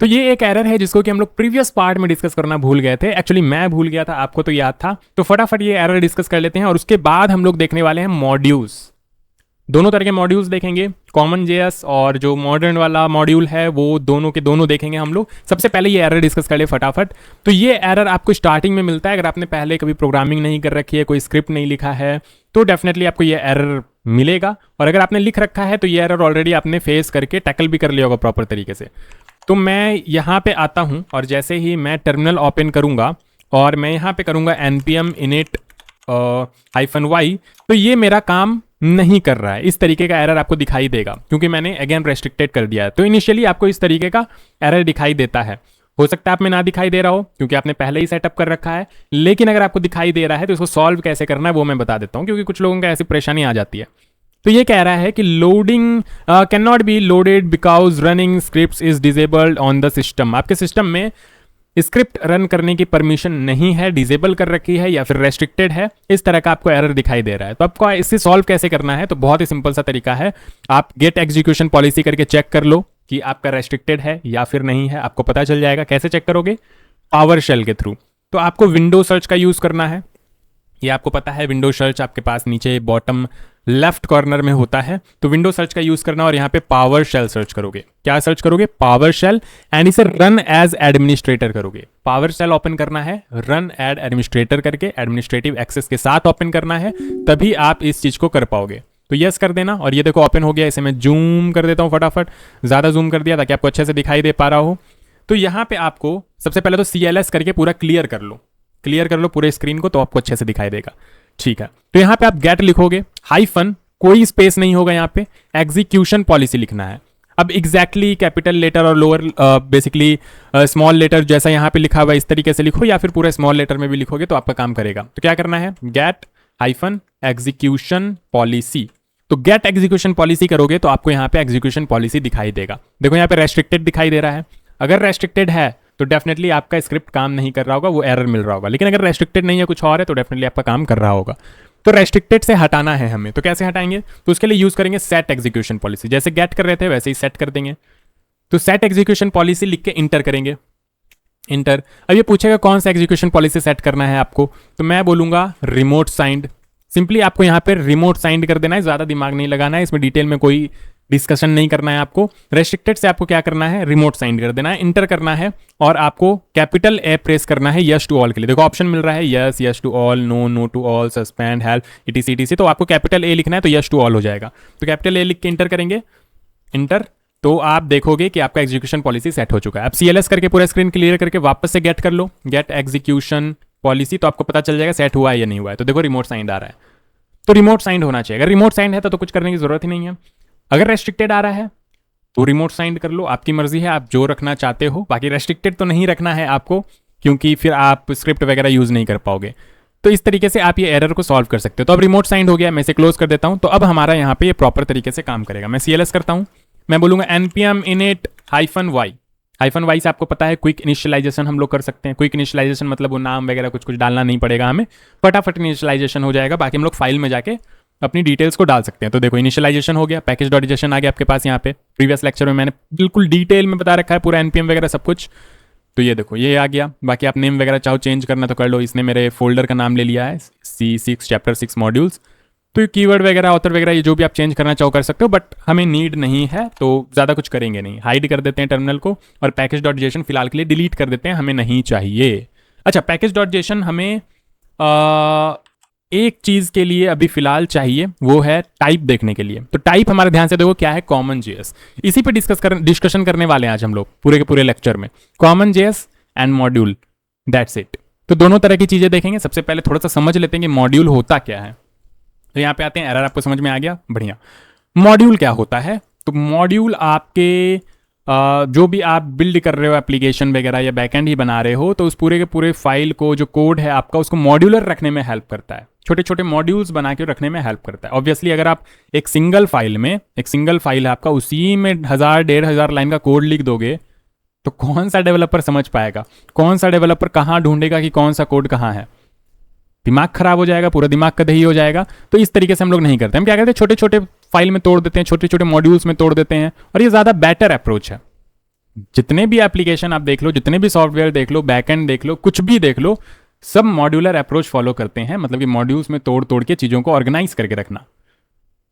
तो ये एक एरर है जिसको कि हम लोग प्रीवियस पार्ट में डिस्कस करना भूल गए थे। एक्चुअली मैं भूल गया था, आपको तो याद था। तो फटाफट ये एरर डिस्कस कर लेते हैं और उसके बाद हम लोग देखने वाले हैं मॉड्यूल्स। दोनों तरह के मॉड्यूल्स देखेंगे, कॉमन जेएस और जो मॉडर्न वाला मॉड्यूल है वो दोनों के दोनों देखेंगे हम लोग। सबसे पहले ये एरर डिस्कस कर ले फटाफट। तो ये एरर आपको स्टार्टिंग में मिलता है अगर आपने पहले कभी प्रोग्रामिंग नहीं कर रखी है, कोई स्क्रिप्ट नहीं लिखा है, तो डेफिनेटली आपको ये एरर मिलेगा। और अगर आपने लिख रखा है तो ये एरर ऑलरेडी आपने फेस करके टैकल भी कर लिया होगा प्रॉपर तरीके से। तो मैं यहाँ पे आता हूँ और जैसे ही मैं टर्मिनल ओपन करूँगा और मैं यहाँ पे करूँगा npm init -y, तो ये मेरा काम नहीं कर रहा है। इस तरीके का एरर आपको दिखाई देगा क्योंकि मैंने अगेन रेस्ट्रिक्टेड कर दिया है। तो इनिशियली आपको इस तरीके का एरर दिखाई देता है। हो सकता है आप में ना दिखाई दे रहा हो क्योंकि आपने पहले ही सेटअप कर रखा है, लेकिन अगर आपको दिखाई दे रहा है तो इसको सॉल्व कैसे करना है वो मैं बता देता हूँ, क्योंकि कुछ लोगों को ऐसी परेशानी आ जाती है। तो ये कह रहा है कि loading can not be loaded because running script is disabled on the system. आपके सिस्टम में स्क्रिप्ट रन करने की परमिशन नहीं है, डिजेबल कर रखी है या फिर रेस्ट्रिक्टेड है, इस तरह का आपको एरर दिखाई दे रहा है। तो आपको इससे सॉल्व कैसे करना है, तो बहुत ही सिंपल सा तरीका है। आप गेट एग्जीक्यूशन पॉलिसी करके चेक कर लो कि आपका रेस्ट्रिक्टेड है या फिर नहीं है, आपको पता चल जाएगा। कैसे चेक करोगे? पावर शेल के थ्रू। तो आपको विंडो सर्च का यूज करना है। ये आपको पता है, विंडो सर्च आपके पास नीचे बॉटम लेफ्ट कॉर्नर में होता है। तो विंडो सर्च का यूज करना और यहाँ पे पावर शेल सर्च करोगे। क्या सर्च करोगे? पावर शेल, एंड इसे रन एज एडमिनिस्ट्रेटर करोगे। पावर शेल ओपन करना है, रन एड एडमिनिस्ट्रेटर करके एडमिनिस्ट्रेटिव एक्सेस के साथ ओपन करना है, तभी आप इस चीज को कर पाओगे। तो यस कर देना और ये देखो ओपन हो गया। इसे मैं जूम कर देता हूँ फटाफट, ज्यादा जूम कर दिया ताकि आपको अच्छे से दिखाई दे पा रहा हो। तो यहाँ पे आपको सबसे पहले तो CLS करके पूरा क्लियर कर लो पूरे स्क्रीन को, तो आपको अच्छे से दिखाई देगा। ठीक है, तो यहाँ पे आप गेट लिखोगे, हाइफन, कोई स्पेस नहीं होगा यहाँ पे, एग्जीक्यूशन पॉलिसी लिखना है। अब एग्जैक्टली कैपिटल लेटर और लोअर बेसिकली स्मॉल लेटर जैसा यहाँ पे लिखा हुआ है इस तरीके से लिखो, या फिर पूरे स्मॉल लेटर में भी लिखोगे तो आपका काम करेगा। तो क्या करना है? Get hyphen execution policy. तो गेट एग्जीक्यूशन पॉलिसी करोगे तो आपको यहाँ पे एग्जीक्यूशन पॉलिसी दिखाई देगा। देखो यहाँ पे रेस्ट्रिक्टेड दिखाई दे रहा है। अगर रेस्ट्रिक्टेड है तो डेफिनेटली आपका स्क्रिप्ट काम नहीं कर रहा होगा, वो एरर मिल रहा होगा। लेकिन अगर रेस्ट्रिक्टेड नहीं है, कुछ और है, तो डेफिनेटली आपका काम कर रहा होगा। तो रेस्ट्रिक्टेड से हटाना है हमें, तो कैसे हटाएंगे? तो उसके लिए यूज करेंगे सेट एग्जीक्यूशन पॉलिसी। जैसे गेट कर रहे थे वैसे ही सेट कर देंगे। तो सेट एग्जीक्यूशन पॉलिसी लिख के इंटर करेंगे, इंटर। अब ये पूछेगा कौन सा एग्जीक्यूशन पॉलिसी सेट करना है आपको, तो मैं बोलूंगा रिमोट साइंड। सिंपली आपको यहाँ पे रिमोट साइंड कर देना है, ज्यादा दिमाग नहीं लगाना है, इसमें डिटेल में कोई डिस्कशन नहीं करना है आपको। रेस्ट्रिक्टेड से आपको क्या करना है? रिमोट साइंड कर देना है, इंटर करना है और आपको कैपिटल ए प्रेस करना है यस टू ऑल के लिए। देखो ऑप्शन मिल रहा है yes, yes to all, no, no to all, suspend, help, etc। तो आपको कैपिटल ए लिखना है तो यस टू ऑल हो जाएगा। तो कैपिटल ए लिख के इंटर करेंगे, इंटर। तो आप देखोगे कि आपका एग्जीक्यूशन पॉलिसी सेट हो चुका है। अब CLS करके पूरा स्क्रीन क्लियर करके वापस से गेट कर लो, गेट एग्जीक्यूशन पॉलिसी, तो आपको पता चल जाएगा सेट हुआ है या नहीं हुआ है। तो देखो रिमोट साइंड आ रहा है, तो रिमोट साइंड होना चाहिए। अगर रिमोट साइंड है तो कुछ करने की जरूरत ही नहीं है। अगर रेस्ट्रिक्टेड आ रहा है तो रिमोट साइंड कर लो, आपकी मर्जी है, आप जो रखना चाहते हो। बाकी रेस्ट्रिक्टेड तो नहीं रखना है आपको, क्योंकि फिर आप स्क्रिप्ट वगैरह यूज नहीं कर पाओगे। तो इस तरीके से आप ये एरर को सॉल्व कर सकते हो। तो अब रिमोट साइंड हो गया, मैं इसे क्लोज कर देता हूं। तो अब हमारा यहाँ पे ये प्रॉपर तरीके से काम करेगा। मैं CLS करता हूं, मैं बोलूंगा npm init -y से आपको पता है क्विक इनिशियलाइजेशन हम लोग कर सकते हैं। क्विक इनिशियलाइजेशन मतलब वो नाम वगैरह कुछ डालना नहीं पड़ेगा हमें, फटाफट इनिशियलाइजेशन हो जाएगा। बाकी हम लोग फाइल में जाके अपनी डिटेल्स को डाल सकते हैं। तो देखो इनिशियलाइजेशन हो गया, पैकेज.json आ गया आपके पास। यहाँ पे प्रीवियस लेक्चर में मैंने बिल्कुल डिटेल में बता रखा है पूरा npm वगैरह सब कुछ। तो ये देखो ये आ गया। बाकी आप नेम वगैरह चाहो चेंज करना तो कर लो। इसने मेरे फोल्डर का नाम ले लिया है C6 चैप्टर 6 मॉड्यूल्स। तो ये कीवर्ड वगैरह, ऑथर वगैरह, ये जो भी आप चेंज करना चाहो कर सकते हो, बट हमें नीड नहीं है तो ज़्यादा कुछ करेंगे नहीं। हाइड कर देते हैं टर्मिनल को और पैकेज.json फिलहाल के लिए डिलीट कर देते हैं, हमें नहीं चाहिए। अच्छा, पैकेज.json हमें एक चीज के लिए अभी फिलहाल चाहिए, वो है टाइप देखने के लिए। तो टाइप हमारे ध्यान से देखो क्या है, कॉमन जेएस। इसी पे डिस्कशन करने वाले हैं आज हम लोग पूरे के पूरे लेक्चर में, common JS and module, that's it. तो दोनों तरह की चीजें देखेंगे। सबसे पहले थोड़ा सा समझ लेते हैं कि मॉड्यूल होता क्या है। तो यहाँ पे आते हैं, एरर आपको समझ में आ गया, बढ़िया। मॉड्यूल क्या होता है? तो मॉड्यूल आपके जो भी आप बिल्ड कर रहे हो एप्लीकेशन वगैरह या बैकएंड ही बना रहे हो, तो उस पूरे के पूरे फाइल को, जो कोड है आपका, उसको मॉड्यूलर रखने में हेल्प करता है। छोटे छोटे मॉड्यूल्स बना के रखने में हेल्प करता है। ऑब्वियसली अगर आप एक सिंगल फाइल है आपका, उसी में 1000-1500 लाइन का कोड लिख दोगे तो कौन सा डेवलपर समझ पाएगा? कौन सा डेवलपर कहाँ ढूंढेगा कि कौन सा कोड कहाँ है? दिमाग खराब हो जाएगा, पूरा दिमाग का दही हो जाएगा। तो इस तरीके से हम लोग नहीं करते। हम क्या करते हैं, छोटे छोटे फाइल में तोड़ देते हैं, छोटे छोटे मॉड्यूल्स में तोड़ देते हैं, और ये ज़्यादा बेटर अप्रोच है। जितने भी एप्लीकेशन आप देख लो, जितने भी सॉफ्टवेयर देख लो, बैकएंड देख लो, कुछ भी देख लो, सब मॉड्यूलर अप्रोच फॉलो करते हैं, मतलब कि मॉड्यूल्स में तोड़ तोड़ के चीज़ों को ऑर्गेनाइज करके रखना।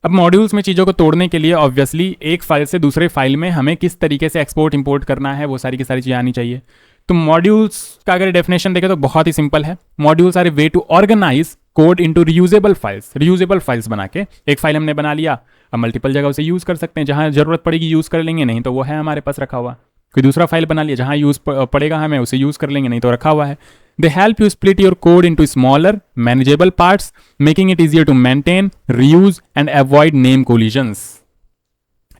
अब मॉड्यूल्स में चीज़ों को तोड़ने के लिए ऑब्वियसली एक फाइल से दूसरे फाइल में हमें किस तरीके से एक्सपोर्ट इंपोर्ट करना है, वो सारी की सारी चीज़ें आनी चाहिए। तो मॉड्यूल्स का अगर डेफिनेशन देखें तो बहुत ही सिंपल है। Modules are a way to organise code into reusable files बना के, एक फाइल हमने बना लिया, अब मल्टीपल जगह उसे यूज़ कर सकते हैं, जहाँ जरूरत पड़ेगी यूज़ कर लेंगे, नहीं तो वो है हमारे पास रखा हुआ। कोई दूसरा फाइल बना लिया, जहाँ यूज़ पड़ेगा हमें उसे यूज़ कर लेंगे, नहीं तो रखा हुआ है। They help you split your code into smaller manageable parts, making it easier to maintain, reuse and avoid name collisions.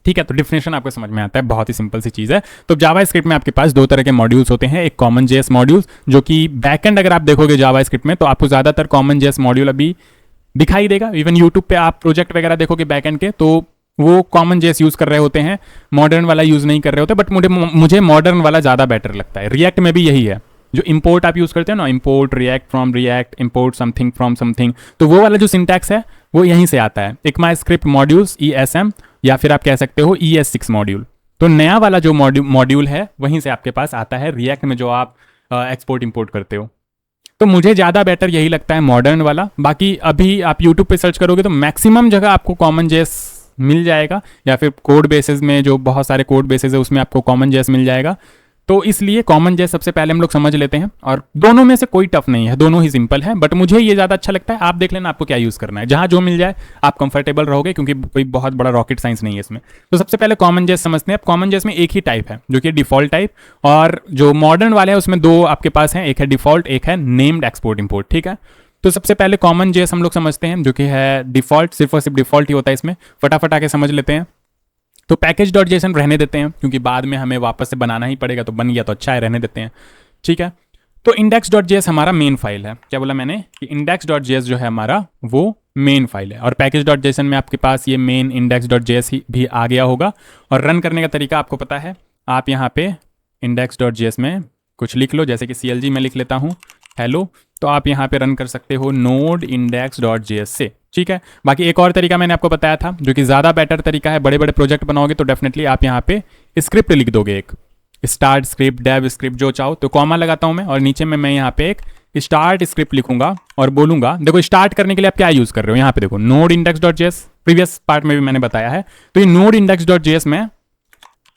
ठीक है, तो डिफिनेशन आपको समझ में आता है, बहुत ही सिंपल सी चीज़ है। तो जावा स्क्रिप्ट में आपके पास दो तरह के मॉड्यूल्स होते हैं, एक कॉमन जेएस मॉड्यूल्स, जो कि बैकएंड अगर आप देखोगे जावा स्क्रिप्ट में तो आपको ज़्यादातर कॉमन जेएस मॉड्यूल अभी दिखाई देगा। इवन यूट्यूब पे आप प्रोजेक्ट वगैरह देखोगे बैकएंड के, तो वो कॉमन जेएस यूज़ कर रहे होते हैं, मॉडर्न वाला यूज़ नहीं कर रहे होते। बट मुझे मॉडर्न वाला ज़्यादा बेटर लगता है। रिएक्ट में भी यही है, जो इंपोर्ट आप यूज़ करते हो ना, import react from react, import something from something, तो वो वाला जो सिंटैक्स है वो यहीं से आता है। इकमा स्क्रिप्ट मॉड्यूल्स ESM, या फिर आप कह सकते हो ES6 मॉड्यूल। तो नया वाला जो मॉड्यूल है वहीं से आपके पास आता है, रिएक्ट में जो आप एक्सपोर्ट इंपोर्ट करते हो। तो मुझे ज़्यादा बेटर यही लगता है, मॉडर्न वाला। बाकी अभी आप यूट्यूब पे सर्च करोगे तो मैक्सिमम जगह आपको कॉमन जेएस मिल जाएगा, या फिर कोड बेसिस में जो बहुत सारे कोड बेसिस है उसमें आपको कॉमन जेएस मिल जाएगा। तो इसलिए कॉमन जेएस सबसे पहले हम लोग समझ लेते हैं, और दोनों में से कोई टफ नहीं है, दोनों ही सिंपल है। बट मुझे ये ज़्यादा अच्छा लगता है। आप देख लेना आपको क्या यूज़ करना है, जहाँ जो मिल जाए आप कंफर्टेबल रहोगे, क्योंकि कोई बहुत बड़ा रॉकेट साइंस नहीं है इसमें। तो सबसे पहले कॉमन जेएस समझते हैं। अब कॉमन जेएस में एक ही टाइप है, जो कि डिफॉल्ट टाइप, और जो मॉडर्न वाले हैं उसमें दो आपके पास हैं, एक है डिफॉल्ट, एक है नेम्ड एक्सपोर्ट इंपोर्ट। ठीक है, तो सबसे पहले कॉमन जेएस हम लोग समझते हैं, जो कि है डिफॉल्ट, सिर्फ और सिर्फ डिफॉल्ट ही होता है इसमें। फटाफट आके समझ लेते हैं। तो पैकेज डॉट जेएस रहने देते हैं, क्योंकि बाद में हमें वापस से बनाना ही पड़ेगा, तो बन गया तो अच्छा है, रहने देते हैं। ठीक है, तो इंडेक्स डॉट जेएस हमारा मेन फाइल है। क्या बोला मैंने कि इंडेक्स डॉट जेएस जो है हमारा वो मेन फाइल है, और पैकेज डॉट जेएस में आपके पास ये मेन इंडेक्स डॉट जेएस भी आ गया होगा। और रन करने का तरीका आपको पता है, आप यहाँ पे इंडेक्स डॉट जेएस में कुछ लिख लो, जैसे कि CLG में लिख लेता हूँ हेलो, तो आप यहाँ पे रन कर सकते हो नोड इंडेक्स डॉट जेएस से। ठीक है, बाकी एक और तरीका मैंने आपको बताया था, जो कि ज़्यादा बेटर तरीका है। बड़े बड़े प्रोजेक्ट बनाओगे तो डेफिनेटली आप यहाँ पे स्क्रिप्ट लिख दोगे, एक स्टार्ट स्क्रिप्ट, डेव स्क्रिप्ट, जो चाहो। तो कॉमा लगाता हूँ मैं, और नीचे में मैं यहाँ पे एक स्टार्ट स्क्रिप्ट लिखूंगा और बोलूंगा, देखो स्टार्ट करने के लिए आप क्या यूज़ कर रहे हो, यहाँ पे देखो node index dot JS, previous part में भी मैंने बताया है। तो ये नोड इंडेक्स डॉट जेएस में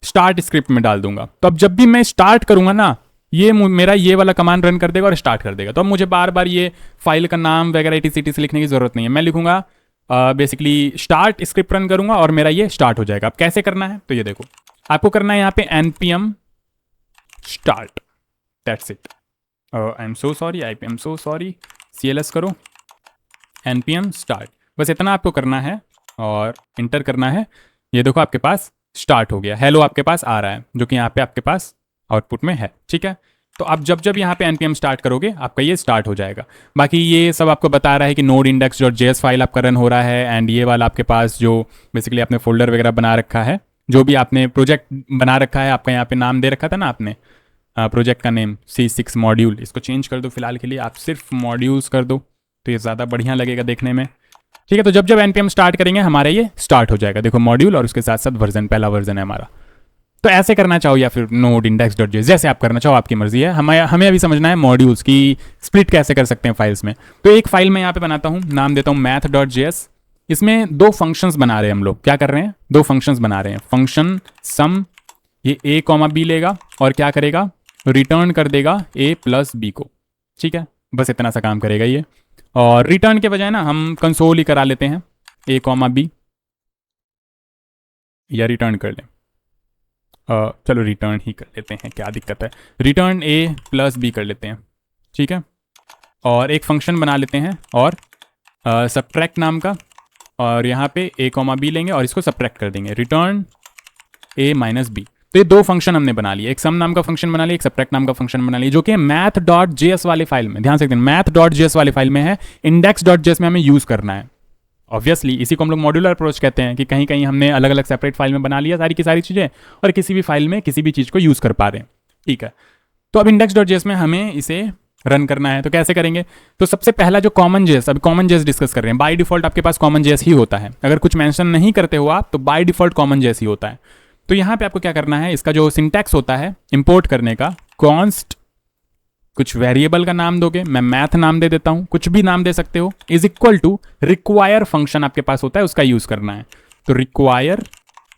स्टार्ट स्क्रिप्ट में डाल दूंगा। तो अब जब भी मैं स्टार्ट करूंगा ना, ये मेरा ये वाला कमांड रन कर देगा और स्टार्ट कर देगा। तो अब मुझे बार बार ये फाइल का नाम वगैरह ETC लिखने की जरूरत नहीं है। मैं लिखूंगा बेसिकली स्टार्ट स्क्रिप्ट रन करूंगा और मेरा ये स्टार्ट हो जाएगा। अब कैसे करना है, तो ये देखो, आपको करना है यहाँ पे npm start, that's it. I am so sorry, CLS करो, npm start, बस इतना आपको करना है और इंटर करना है। ये देखो आपके पास स्टार्ट हो गया, हेलो आपके पास आ रहा है, जो कि यहाँ पे आपके पास आउटपुट में है। ठीक है, तो आप जब यहाँ पे npm स्टार्ट करोगे आपका ये स्टार्ट हो जाएगा। बाकी ये सब आपको बता रहा है कि node index dot JS file आपका रन हो रहा है, एंड ये वाला आपके पास जो बेसिकली आपने फोल्डर वगैरह बना रखा है, जो भी आपने प्रोजेक्ट बना रखा है, आपका यहाँ पे नाम दे रखा था ना आपने प्रोजेक्ट का नेम C6 मॉड्यूल, इसको चेंज कर दो फिलहाल के लिए, आप सिर्फ मॉड्यूल्स कर दो, तो ये ज़्यादा बढ़िया लगेगा देखने में। ठीक है, तो जब npm स्टार्ट करेंगे हमारा ये स्टार्ट हो जाएगा, देखो मॉड्यूल और उसके साथ साथ वर्जन, पहला वर्जन है हमारा। तो ऐसे करना चाहो या फिर नोड इंडेक्स डॉट जेएस, जैसे आप करना चाहो आपकी मर्जी है। हमें अभी समझना है मॉड्यूल्स की स्प्लिट कैसे कर सकते हैं फाइल्स में। तो एक फाइल मैं यहाँ पे बनाता हूँ, नाम देता हूँ मैथ डॉट जेएस। इसमें दो फंक्शंस बना रहे हैं हम लोग। क्या कर रहे हैं, दो फंक्शंस बना रहे हैं। फंक्शन सम, ये A, B लेगा और क्या करेगा, रिटर्न कर देगा A + B को। ठीक है, बस इतना सा काम करेगा ये। और रिटर्न के बजाय ना हम कंसोल ही करा लेते हैं, A, B, या रिटर्न कर लें, चलो रिटर्न ही कर लेते हैं, क्या दिक्कत है, रिटर्न A + B कर लेते हैं। ठीक है, और एक फंक्शन बना लेते हैं और सबट्रैक्ट नाम का, और यहाँ पे A, B लेंगे और इसको सबट्रैक्ट कर देंगे, रिटर्न A - B। तो ये दो फंक्शन हमने बना लिए, एक सम नाम का फंक्शन बना लिया, एक सबट्रैक्ट नाम का फंक्शन बना लिया, जो कि मैथ डॉट जेएस वाली फाइल में, ध्यान से देखिए, मैथ डॉट जेएस वाली फाइल में है, इंडेक्स डॉट जेएस में हमें यूज़ करना है। ऑब्वियसली इसी को हम लोग मॉड्यूलर अप्रोच कहते हैं, कि कहीं कहीं हमने अलग अलग सेपरेट फाइल में बना लिया सारी की सारी चीज़ें, और किसी भी फाइल में किसी भी चीज़ को यूज़ कर पा रहे हैं। ठीक है, तो अब इंडेक्स डॉट जेएस में हमें इसे रन करना है, तो कैसे करेंगे। तो सबसे पहला जो कॉमन जेएस, अभी कॉमन जेएस डिस्कस कर रहे हैं। बाय डिफॉल्ट आपके पास कॉमन जेएस ही होता है, अगर कुछ मेंशन नहीं करते हो आप तो बाय डिफॉल्ट कॉमन जेएस ही होता है। तो यहाँ पे आपको क्या करना है, इसका जो सिंटैक्स होता है इंपोर्ट करने का, कॉन्स्ट कुछ वेरिएबल का नाम दोगे, मैं मैथ नाम दे देता हूं, कुछ भी नाम दे सकते हो, is equal to require function आपके पास होता है उसका यूज करना है। तो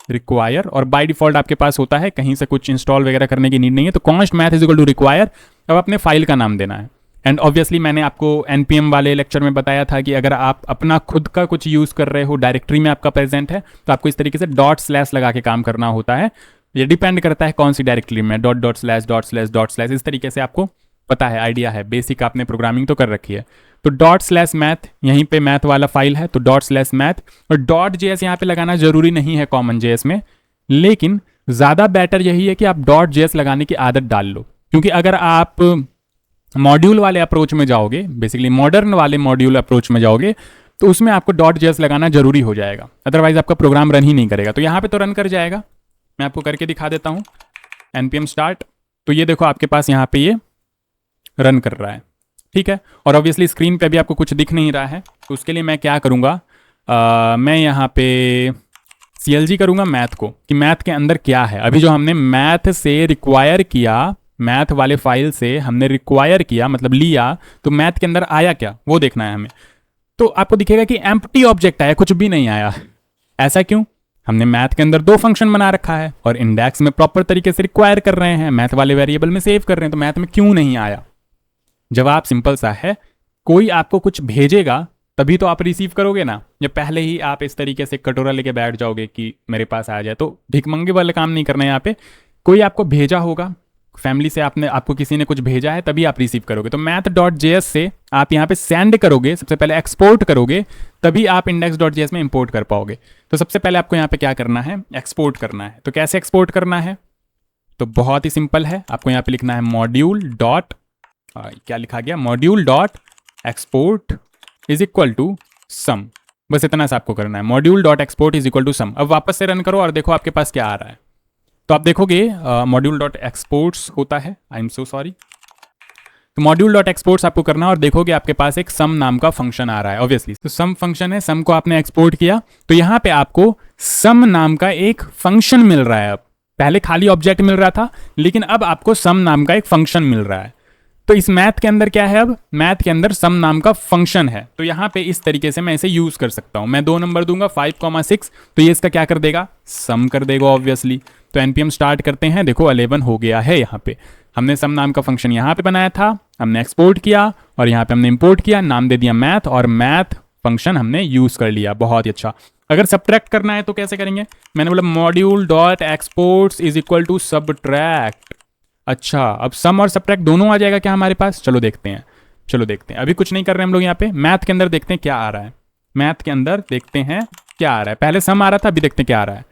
रिक्वायर और बाय डिफॉल्ट आपके पास होता है, कहीं से कुछ इंस्टॉल वगैरह करने की नीड नहीं है। तो const math is equal to require, अब अपने फाइल का नाम देना है। एंड ऑब्वियसली मैंने आपको एनपीएम वाले लेक्चर में बताया था कि अगर आप अपना खुद का कुछ यूज कर रहे हो, डायरेक्टरी में आपका प्रेजेंट है, तो आपको इस तरीके से डॉट स्लैश लगा के काम करना होता है। ये डिपेंड करता है कौन सी डायरेक्टरी में, dot dot slash dot slash dot slash, इस तरीके से आपको पता है, आइडिया है, बेसिक आपने प्रोग्रामिंग तो कर रखी है। तो डॉट स्लैश मैथ, यहीं पे मैथ वाला फाइल है, तो डॉट स्लैश मैथ, और डॉट जेएस यहाँ पे लगाना जरूरी नहीं है कॉमन जेएस में, लेकिन ज़्यादा बेटर यही है कि आप डॉट जेएस लगाने की आदत डाल लो, क्योंकि अगर आप मॉड्यूल वाले अप्रोच में जाओगे, बेसिकली मॉडर्न वाले मॉड्यूल अप्रोच में जाओगे, तो उसमें आपको डॉट जेएस लगाना जरूरी हो जाएगा, अदरवाइज आपका प्रोग्राम रन ही नहीं करेगा। तो यहाँ पे तो रन कर जाएगा, मैं आपको करके दिखा देता हूँ। npm start, तो ये देखो आपके पास यहाँ पे ये रन कर रहा है, ठीक है। और ऑब्वियसली स्क्रीन पे भी आपको कुछ दिख नहीं रहा है, तो उसके लिए मैं क्या करूँगा, मैं यहाँ पे CLG करूँगा मैथ को, कि मैथ के अंदर क्या है। अभी जो हमने मैथ से रिक्वायर किया, मैथ वाले फाइल से हमने रिक्वायर किया मतलब लिया, तो मैथ के अंदर आया क्या वो देखना है हमें। तो आपको दिखेगा कि एम्प्टी ऑब्जेक्ट आया, कुछ भी नहीं आया। ऐसा क्यों? हमने मैथ के अंदर 2 फंक्शन बना रखा है और इंडेक्स में प्रॉपर तरीके से रिक्वायर कर रहे हैं, मैथ वाले वेरिएबल में सेव कर रहे हैं, तो मैथ में क्यों नहीं आया? जवाब सिंपल सा है, कोई आपको कुछ भेजेगा तभी तो आप रिसीव करोगे ना। या पहले ही आप इस तरीके से कटोरा लेके बैठ जाओगे कि मेरे पास आ जाए, तो भिखमंगे वाले काम नहीं करना है यहाँ पे। कोई आपको भेजा होगा, फैमिली से आपको किसी ने कुछ भेजा है, तभी आप रिसीव करोगे। तो मैथ डॉट जेएस से आप यहाँ पे सेंड करोगे, सबसे पहले एक्सपोर्ट करोगे, तभी आप इंडेक्स डॉट जेएस में इंपोर्ट कर पाओगे। तो सबसे पहले आपको यहाँ पे क्या करना है, एक्सपोर्ट करना है। तो कैसे एक्सपोर्ट करना है? तो बहुत ही सिंपल है, आपको यहाँ पे लिखना है मॉड्यूल डॉट, क्या लिखा गया, module dot export is equal to sum, बस इतना सा आपको करना है, module dot export is equal to sum. अब वापस से रन करो और देखो आपके पास क्या आ रहा है। तो आप देखोगे मॉड्यूल डॉट एक्सपोर्ट्स होता है, आई एम सो सॉरी। तो मॉड्यूल डॉट एक्सपोर्ट्स आपको करना है और देखोगे आपके पास एक सम नाम का फंक्शन आ रहा है। ऑब्वियसली तो सम फंक्शन है, सम को आपने एक्सपोर्ट किया, तो यहाँ पे आपको सम नाम का एक फंक्शन मिल रहा है। अब पहले खाली ऑब्जेक्ट मिल रहा था, लेकिन अब आपको सम नाम का एक फंक्शन मिल रहा है। तो इस मैथ के अंदर क्या है, अब मैथ के अंदर सम नाम का फंक्शन है। तो यहाँ पे इस तरीके से मैं इसे यूज कर सकता हूँ। मैं 2 नंबर दूंगा 5,6, तो ये इसका क्या कर देगा, सम कर देगा ऑब्वियसली। तो npm स्टार्ट करते हैं, देखो 11 हो गया है। यहाँ पे हमने सम नाम का फंक्शन यहाँ पे बनाया था, हमने एक्सपोर्ट किया और यहाँ पे हमने इंपोर्ट किया, नाम दे दिया मैथ, और मैथ फंक्शन हमने यूज कर लिया। बहुत ही अच्छा। अगर सब्ट्रैक्ट करना है तो कैसे करेंगे? मैंने बोला module dot exports is equal to subtract. अच्छा, अब सम और सब्ट्रैक्ट दोनों आ जाएगा क्या हमारे पास? चलो देखते हैं, चलो देखते हैं। अभी कुछ नहीं कर रहे हम लोग, यहाँ पे मैथ के अंदर देखते हैं क्या आ रहा है। मैथ के अंदर देखते हैं क्या आ रहा है। पहले सम आ रहा था, अभी देखते हैं क्या आ रहा है।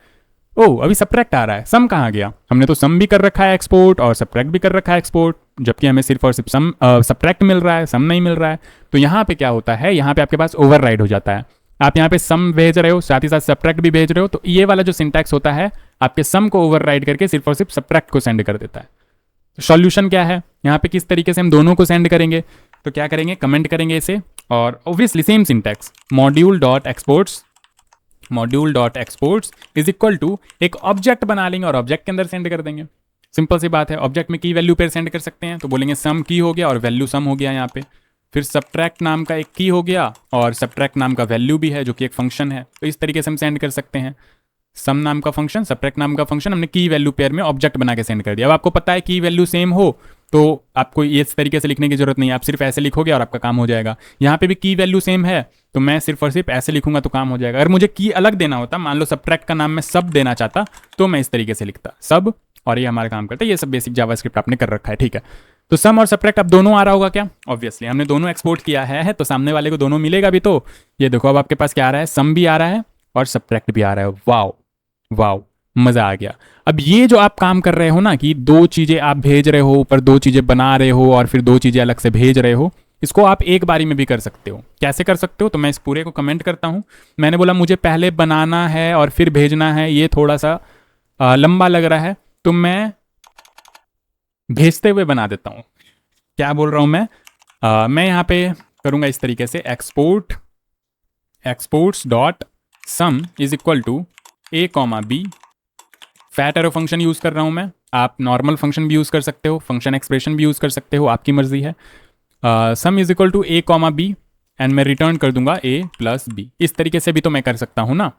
ओह, अभी सब्ट्रैक्ट आ रहा है। सम कहाँ गया? हमने तो सम भी कर रखा है एक्सपोर्ट और सब्ट्रैक्ट भी कर रखा है एक्सपोर्ट, जबकि हमें सिर्फ और सिर्फ सम सब्ट्रैक्ट मिल रहा है, सम नहीं मिल रहा है। तो यहाँ पे क्या होता है, यहाँ पे आपके पास ओवरराइड हो जाता है। आप यहाँ पे सम भेज रहे हो, साथ ही साथ सब्ट्रैक्ट भी भेज रहे हो, तो ये वाला जो सिंटैक्स होता है आपके सम को ओवरराइड करके सिर्फ और सिर्फ सब्ट्रैक्ट को सेंड कर देता है। तो सॉल्यूशन क्या है यहाँ पे, किस तरीके से हम दोनों को सेंड करेंगे? तो क्या करेंगे, कमेंट करेंगे इसे, और obviously same syntax, module dot exports, module dot exports is equal to एक ऑब्जेक्ट बना लेंगे और ऑब्जेक्ट के अंदर सेंड कर देंगे। सिंपल सी बात है। ऑब्जेक्ट में की वैल्यू पे सेंड कर सकते हैं, तो बोलेंगे सम की हो गया और वैल्यू सम हो गया यहाँ पे। फिर सब्ट्रैक्ट नाम का एक की हो गया और सब्ट्रैक्ट नाम का वैल्यू भी है, जो कि एक फंक्शन है। तो इस तरीके से हम सेंड कर सकते हैं। सम नाम का फंक्शन, सब्ट्रैक्ट नाम का फंक्शन, हमने की वैल्यू पेयर में ऑब्जेक्ट बना के सेंड कर दिया। अब आपको पता है की वैल्यू सेम हो तो आपको इस तरीके से लिखने की जरूरत नहीं है, आप सिर्फ ऐसे लिखोगे और आपका काम हो जाएगा। यहाँ पे भी की वैल्यू सेम है तो मैं सिर्फ और सिर्फ ऐसे लिखूंगा तो काम हो जाएगा। अगर मुझे की अलग देना होता, मान लो सब्ट्रैक्ट का नाम मैं सब देना चाहता, तो मैं इस तरीके से लिखता सब, और ये हमारा काम करता है। ये सब बेसिक जावास्क्रिप्ट आपने कर रखा है, ठीक है। तो सम और सब्ट्रैक्ट अब दोनों आ रहा होगा क्या? ऑब्वियसली हमने दोनों एक्सपोर्ट किया है तो सामने वाले को दोनों मिलेगा भी। तो ये देखो अब आपके पास क्या आ रहा है, सम भी आ रहा है और सब्ट्रैक्ट भी आ रहा है। वाओ वाओ, मजा आ गया। अब ये जो आप काम कर रहे हो ना, कि 2 चीजें आप भेज रहे हो, ऊपर 2 चीजें बना रहे हो और फिर 2 चीजें अलग से भेज रहे हो, इसको आप एक बारी में भी कर सकते हो। कैसे कर सकते हो? तो मैं इस पूरे को कमेंट करता हूं। मैंने बोला मुझे पहले बनाना है और फिर भेजना है, ये थोड़ा सा लंबा लग रहा है, तो मैं भेजते हुए बना देता हूं। क्या बोल रहा हूं मैं यहां पे करूंगा इस तरीके से, exports dot sum is equal to a, b fat arrow function use कर रहा हूँ मैं, आप नॉर्मल फंक्शन भी यूज़ कर सकते हो, फंक्शन एक्सप्रेशन भी यूज़ कर सकते हो, आपकी मर्जी है। Sum is equal to a comma b and मैं रिटर्न कर दूंगा ए प्लस बी। इस तरीके से भी तो मैं कर सकता हूँ ना।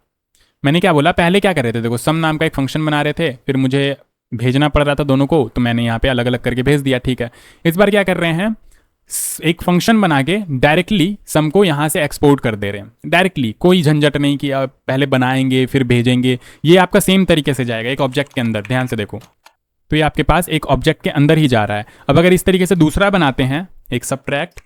मैंने क्या बोला, पहले क्या कर रहे थे, देखो सम नाम का एक फंक्शन बना रहे थे, फिर मुझे भेजना पड़ रहा था दोनों को, तो मैंने यहाँ पे अलग अलग करके भेज दिया, ठीक है। इस बार क्या कर रहे हैं, एक फंक्शन बना के डायरेक्टली सम को यहाँ से एक्सपोर्ट कर दे रहे हैं डायरेक्टली, कोई झंझट नहीं कि आप पहले बनाएंगे फिर भेजेंगे। ये आपका सेम तरीके से जाएगा एक ऑब्जेक्ट के अंदर, ध्यान से देखो, तो ये आपके पास एक ऑब्जेक्ट के अंदर ही जा रहा है। अब अगर इस तरीके से दूसरा बनाते हैं, एक सब्ट्रैक्ट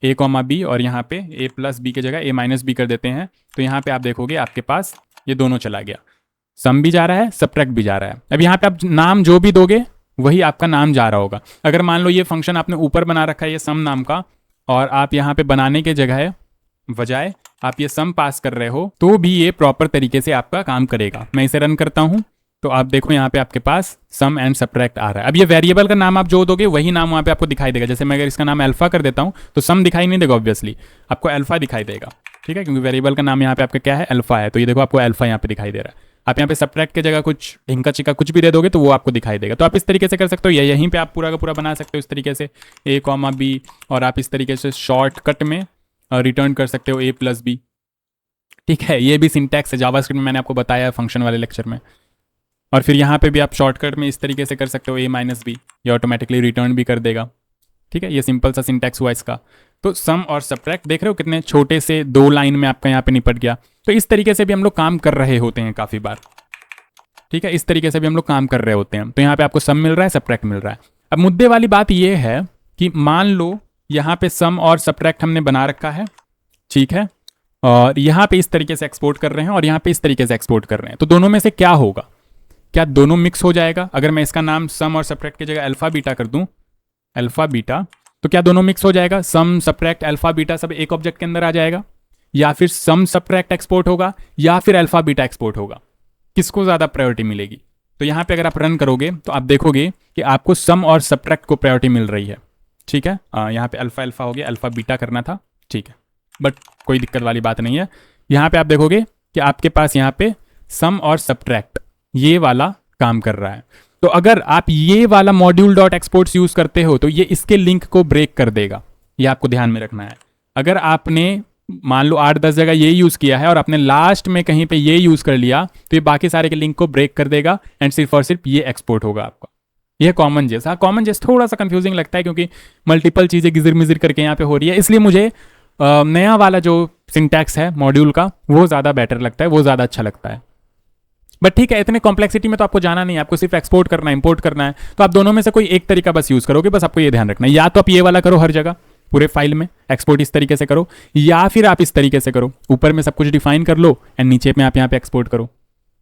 ए कॉमा बी और यहाँ पे ए प्लस बी की जगह ए माइनस बी कर देते हैं, तो यहाँ पे आप देखोगे आपके पास ये दोनों चला गया, सम भी जा रहा है सब्ट्रैक्ट भी जा रहा है। अब यहाँ पे आप नाम जो भी दोगे वही आपका नाम जा रहा होगा। अगर मान लो ये फंक्शन आपने ऊपर बना रखा है ये सम नाम का, और आप यहाँ पे बनाने के जगह बजाय आप ये सम पास कर रहे हो, तो भी ये प्रॉपर तरीके से आपका काम करेगा। मैं इसे रन करता हूँ तो आप देखो यहाँ पे आपके पास सम एंड सब्ट्रैक्ट आ रहा है। अब ये वेरिएबल का नाम आप जो दोगे वही नाम वहाँ पे आपको दिखाई देगा। जैसे मैं अगर इसका नाम अल्फा कर देता हूँ तो सम दिखाई नहीं देगा, ऑब्वियसली आपको अल्फा दिखाई देगा, ठीक है, क्योंकि वेरिएबल का नाम यहाँ पे आपका क्या है, अल्फा है। तो ये देखो आपको अल्फा यहाँ पे दिखाई दे रहा है। आप यहाँ पे सब्ट्रैक्ट की जगह कुछ ढिंका चिका कुछ भी दे दोगे तो वो आपको दिखाई देगा। तो आप इस तरीके से कर सकते हो, या यहीं पे आप पूरा का पूरा बना सकते हो इस तरीके से ए कॉमा बी, और आप इस तरीके से शॉर्टकट में रिटर्न कर सकते हो ए प्लस बी, ठीक है। ये भी सिंटैक्स है जावास्क्रिप्ट में, मैंने आपको बताया है फंक्शन वाले लेक्चर में। और फिर यहाँ पे भी आप शॉर्टकट में इस तरीके से कर सकते हो ए माइनस बी, ये ऑटोमेटिकली रिटर्न भी कर देगा, ठीक है। ये सिंपल सा सिंटैक्स हुआ इसका। तो सम और सब्ट्रैक्ट देख रहे हो कितने छोटे से 2 लाइन में आपका यहाँ पे निपट गया। तो इस तरीके से भी हम लोग काम कर रहे होते हैं काफ़ी बार, ठीक है, इस तरीके से भी हम लोग काम कर रहे होते हैं। तो यहाँ पे आपको सम मिल रहा है, सब्ट्रैक्ट मिल रहा है। अब मुद्दे वाली बात ये है कि मान लो यहाँ पे सम और सब्ट्रैक्ट हमने बना रखा है, ठीक है, और यहाँ पे इस तरीके से एक्सपोर्ट कर रहे हैं और यहाँ पे इस तरीके से एक्सपोर्ट कर रहे हैं, तो दोनों में से क्या होगा, क्या दोनों मिक्स हो जाएगा? अगर मैं इसका नाम सम और सब्ट्रैक्ट की जगह अल्फा बीटा कर दूं, अल्फा बीटा, तो क्या दोनों मिक्स हो जाएगा? सम सब्ट्रैक्ट अल्फा बीटा सब एक ऑब्जेक्ट के अंदर आ जाएगा, या फिर सम सब्ट्रैक्ट एक्सपोर्ट होगा या फिर अल्फा बीटा एक्सपोर्ट होगा? किसको ज़्यादा प्रायोरिटी मिलेगी? तो यहाँ पे अगर आप रन करोगे तो आप देखोगे कि आपको सम और सब्ट्रैक्ट को प्रायोरिटी मिल रही है, ठीक है। यहाँ पे अल्फा अल्फा हो गया, अल्फा बीटा करना था, ठीक है, बट कोई दिक्कत वाली बात नहीं है। यहाँ पे आप देखोगे कि आपके पास यहाँ पे सम और सब्ट्रैक्ट ये वाला काम कर रहा है। तो अगर आप ये वाला मॉड्यूल डॉट एक्सपोर्ट्स यूज करते हो तो ये इसके लिंक को ब्रेक कर देगा, ये आपको ध्यान में रखना है। अगर आपने मान लो 8-10 जगह ये यूज किया है और आपने लास्ट में कहीं पे ये यूज कर लिया तो ये बाकी सारे के लिंक को ब्रेक कर देगा एंड सिर्फ और सिर्फ ये एक्सपोर्ट होगा आपका। यह कॉमन जेस, हाँ कॉमन जेस थोड़ा सा कंफ्यूजिंग लगता है क्योंकि मल्टीपल चीजें गिजिर मिजिर करके यहाँ पे हो रही है, इसलिए मुझे नया वाला जो सिंटैक्स है मॉड्यूल का वो ज़्यादा बेटर लगता है, वो ज़्यादा अच्छा लगता है। बट ठीक है, इतने कॉम्प्लेक्सिटी में तो आपको जाना नहीं है, आपको सिर्फ एक्सपोर्ट करना है, इंपोर्ट करना है। तो आप दोनों में से कोई एक तरीका बस यूज़ करोगे, बस आपको ये ध्यान रखना है, या तो आप ये वाला करो हर जगह पूरे फाइल में एक्सपोर्ट इस तरीके से करो, या फिर आप इस तरीके से करो, ऊपर में सब कुछ डिफाइन कर लो एंड नीचे में आप यहाँ पे एक्सपोर्ट करो।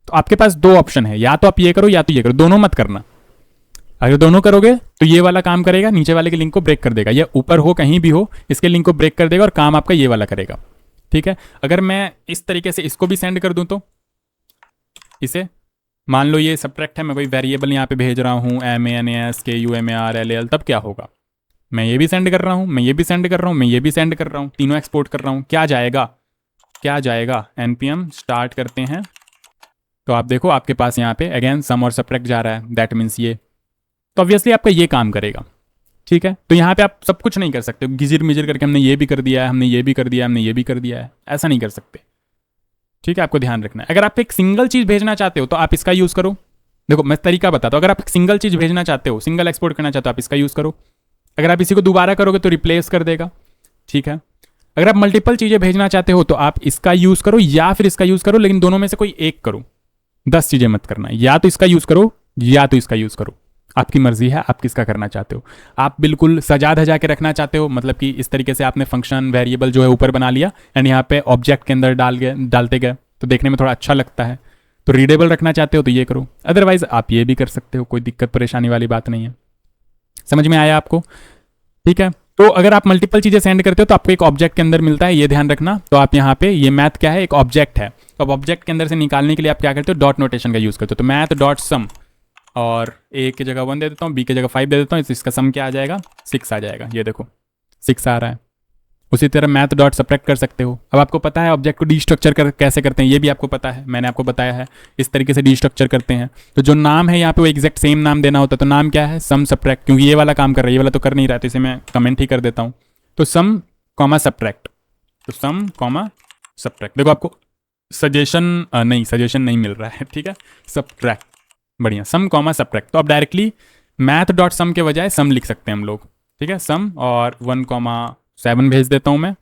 तो आपके पास 2 ऑप्शन है, या तो आप ये करो या तो ये करो, दोनों मत करना। अगर दोनों करोगे तो ये वाला काम करेगा, नीचे वाले के लिंक को ब्रेक कर देगा, या ऊपर हो कहीं भी हो इसके लिंक को ब्रेक कर देगा और काम आपका ये वाला करेगा, ठीक है। अगर मैं इस तरीके से इसको भी सेंड कर दूं तो इसे मान लो ये सब्ट्रैक्ट है, मैं कोई वेरिएबल यहाँ पे भेज रहा हूँ MANASKUMARLAL, तब क्या होगा? मैं ये भी सेंड कर रहा हूँ, मैं ये भी सेंड कर रहा हूँ, मैं ये भी सेंड कर रहा हूँ, तीनों एक्सपोर्ट कर रहा हूँ, क्या जाएगा? क्या जाएगा? NPM स्टार्ट करते हैं तो आप देखो आपके पास यहाँ पे अगेन सम और सब्ट्रैक्ट जा रहा है, दैट मीन्स ये, तो ऑब्वियसली आपका ये काम करेगा, ठीक है। तो यहाँ पे आप सब कुछ नहीं कर सकते, गिजिर मिजिर करके हमने ये भी कर दिया है, हमने ये भी कर दिया है, हमने ये भी कर दिया है, ऐसा नहीं कर सकते, ठीक है। आपको ध्यान रखना है। अगर आप एक सिंगल चीज़ भेजना चाहते हो तो आप इसका यूज़ करो। देखो मैं तरीका बताता हूँ, अगर आप एक सिंगल चीज़ भेजना चाहते हो, सिंगल एक्सपोर्ट करना चाहते हो, आप इसका यूज़ करो। अगर आप इसी को दोबारा करोगे तो रिप्लेस कर देगा, ठीक है। अगर आप मल्टीपल चीज़ें भेजना चाहते हो तो आप इसका यूज़ करो या फिर इसका यूज़ करो, लेकिन दोनों में से कोई एक करो, 10 चीज़ें मत करना, या तो इसका यूज़ करो या तो इसका यूज़ करो, आपकी मर्जी है आप किसका करना चाहते हो। आप बिल्कुल सजा धजा के रखना चाहते हो, मतलब कि इस तरीके से आपने फंक्शन वेरिएबल जो है ऊपर बना लिया एंड यहाँ पे ऑब्जेक्ट के अंदर डालते गए तो देखने में थोड़ा अच्छा लगता है, तो रीडेबल रखना चाहते हो तो ये करो, अदरवाइज आप ये भी कर सकते हो, कोई दिक्कत परेशानी वाली बात नहीं है। समझ में आया आपको? ठीक है। तो अगर आप मल्टीपल चीज़ें सेंड करते हो तो आपको एक ऑब्जेक्ट के अंदर मिलता है, ये ध्यान रखना। तो आप यहाँ पे ये मैथ क्या है, एक ऑब्जेक्ट है, तो अब ऑब्जेक्ट के अंदर से निकालने के लिए आप क्या करते हो, डॉट नोटेशन का यूज़ करते हो। तो मैथ डॉट सम, और ए की जगह 1 दे देता हूँ, बी की जगह 5 दे देता हूँ, इसका सम क्या आ जाएगा, 6 आ जाएगा। ये देखो 6 आ रहा है, उसी तरह मैथ डॉट सब्ट्रैक्ट कर सकते हो। अब आपको पता है ऑब्जेक्ट को डीस्ट्रक्चर कैसे करते हैं, ये भी आपको पता है, मैंने आपको बताया है इस तरीके से डीस्ट्रक्चर करते हैं। तो जो नाम है यहाँ पे वो एग्जैक्ट सेम नाम देना होता है। तो नाम क्या है, सम सब्ट्रैक्ट, क्योंकि ये वाला काम कर रहा है, ये वाला तो कर नहीं रहा है, तो इसे मैं कमेंट ही कर देता हूँ। तो सम कॉमा सब्ट्रैक्ट, तो सम कॉमा सब्ट्रैक्ट। देखो आपको सजेशन नहीं मिल रहा है, ठीक है, सब्ट्रैक्ट, बढ़िया, सम कॉमा सब्ट्रैक्ट। तो अब डायरेक्टली मैथ डॉट सम के बजाय सम लिख सकते हैं हम लोग, ठीक है, सम और 1,7 भेज देता हूं मैं।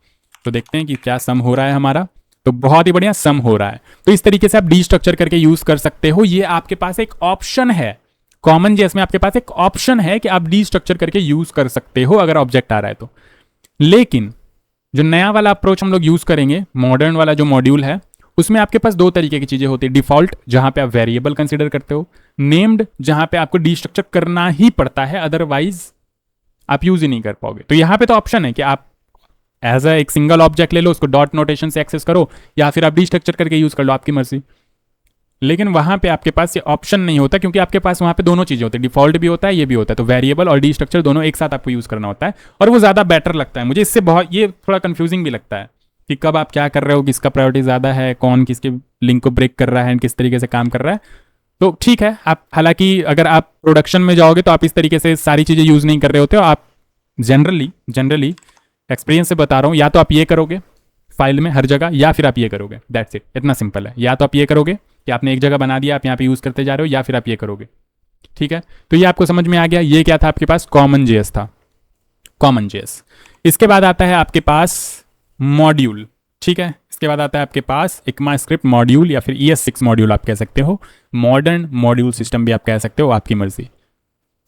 तो देखते हैं कि क्या सम हो रहा है हमारा। तो बहुत ही बढ़िया सम हो रहा है। तो इस तरीके से आप डी स्ट्रक्चर करके यूज कर सकते हो। ये आपके पास एक ऑप्शन है, कॉमन जेएस में आपके पास एक ऑप्शन है कि आप डी स्ट्रक्चर करके यूज कर सकते हो अगर ऑब्जेक्ट आ रहा है तो। लेकिन जो नया वाला अप्रोच हम लोग यूज करेंगे, मॉडर्न वाला जो मॉड्यूल है, उसमें आपके पास दो तरीके की चीजें होती है। डिफॉल्ट जहां पे आप वेरिएबल कंसीडर करते हो, नेम्ड जहां पे आपको डी स्ट्रक्चर करना ही पड़ता है, अदरवाइज आप यूज ही नहीं कर पाओगे। तो यहां पे तो ऑप्शन है कि आप एज एक सिंगल ऑब्जेक्ट ले लो, उसको डॉट नोटेशन से एक्सेस करो, या फिर आप डी स्ट्रक्चर करके यूज कर लो, आपकी मर्जी। लेकिन वहां पे आपके पास ये ऑप्शन नहीं होता, क्योंकि आपके पास वहां पे दोनों चीजें होती है, डिफॉल्ट भी होता है, ये भी होता है। तो वेरिएबल और डी स्ट्रक्चर दोनों एक साथ आपको यूज करना होता है, और वो ज्यादा बेटर लगता है मुझे। इससे बहुत ये थोड़ा कंफ्यूजिंग भी लगता है कि कब आप क्या कर रहे हो, किसका प्रायोरिटी ज्यादा है, कौन किसके लिंक को ब्रेक कर रहा है, किस तरीके से काम कर रहा है। तो ठीक है, आप हालांकि अगर आप प्रोडक्शन में जाओगे तो आप इस तरीके से सारी चीजें यूज नहीं कर रहे होते हो। आप जनरली एक्सपीरियंस से बता रहा हूँ, या तो आप ये करोगे फाइल में हर जगह, या फिर आप ये करोगे, दैट्स इट, इतना सिंपल है। या तो आप ये करोगे कि आपने एक जगह बना दिया, आप यहाँ पे यूज करते जा रहे हो, या फिर आप ये करोगे, ठीक है। तो ये आपको समझ में आ गया। ये क्या था आपके पास, कॉमन जेएस था, कॉमन जेएस। इसके बाद आता है आपके पास मॉड्यूल, ठीक है। इसके बाद आता है आपके पास ECMAScript मॉड्यूल, या फिर ES6 मॉड्यूल आप कह सकते हो, मॉडर्न मॉड्यूल सिस्टम भी आप कह सकते हो, आपकी मर्जी।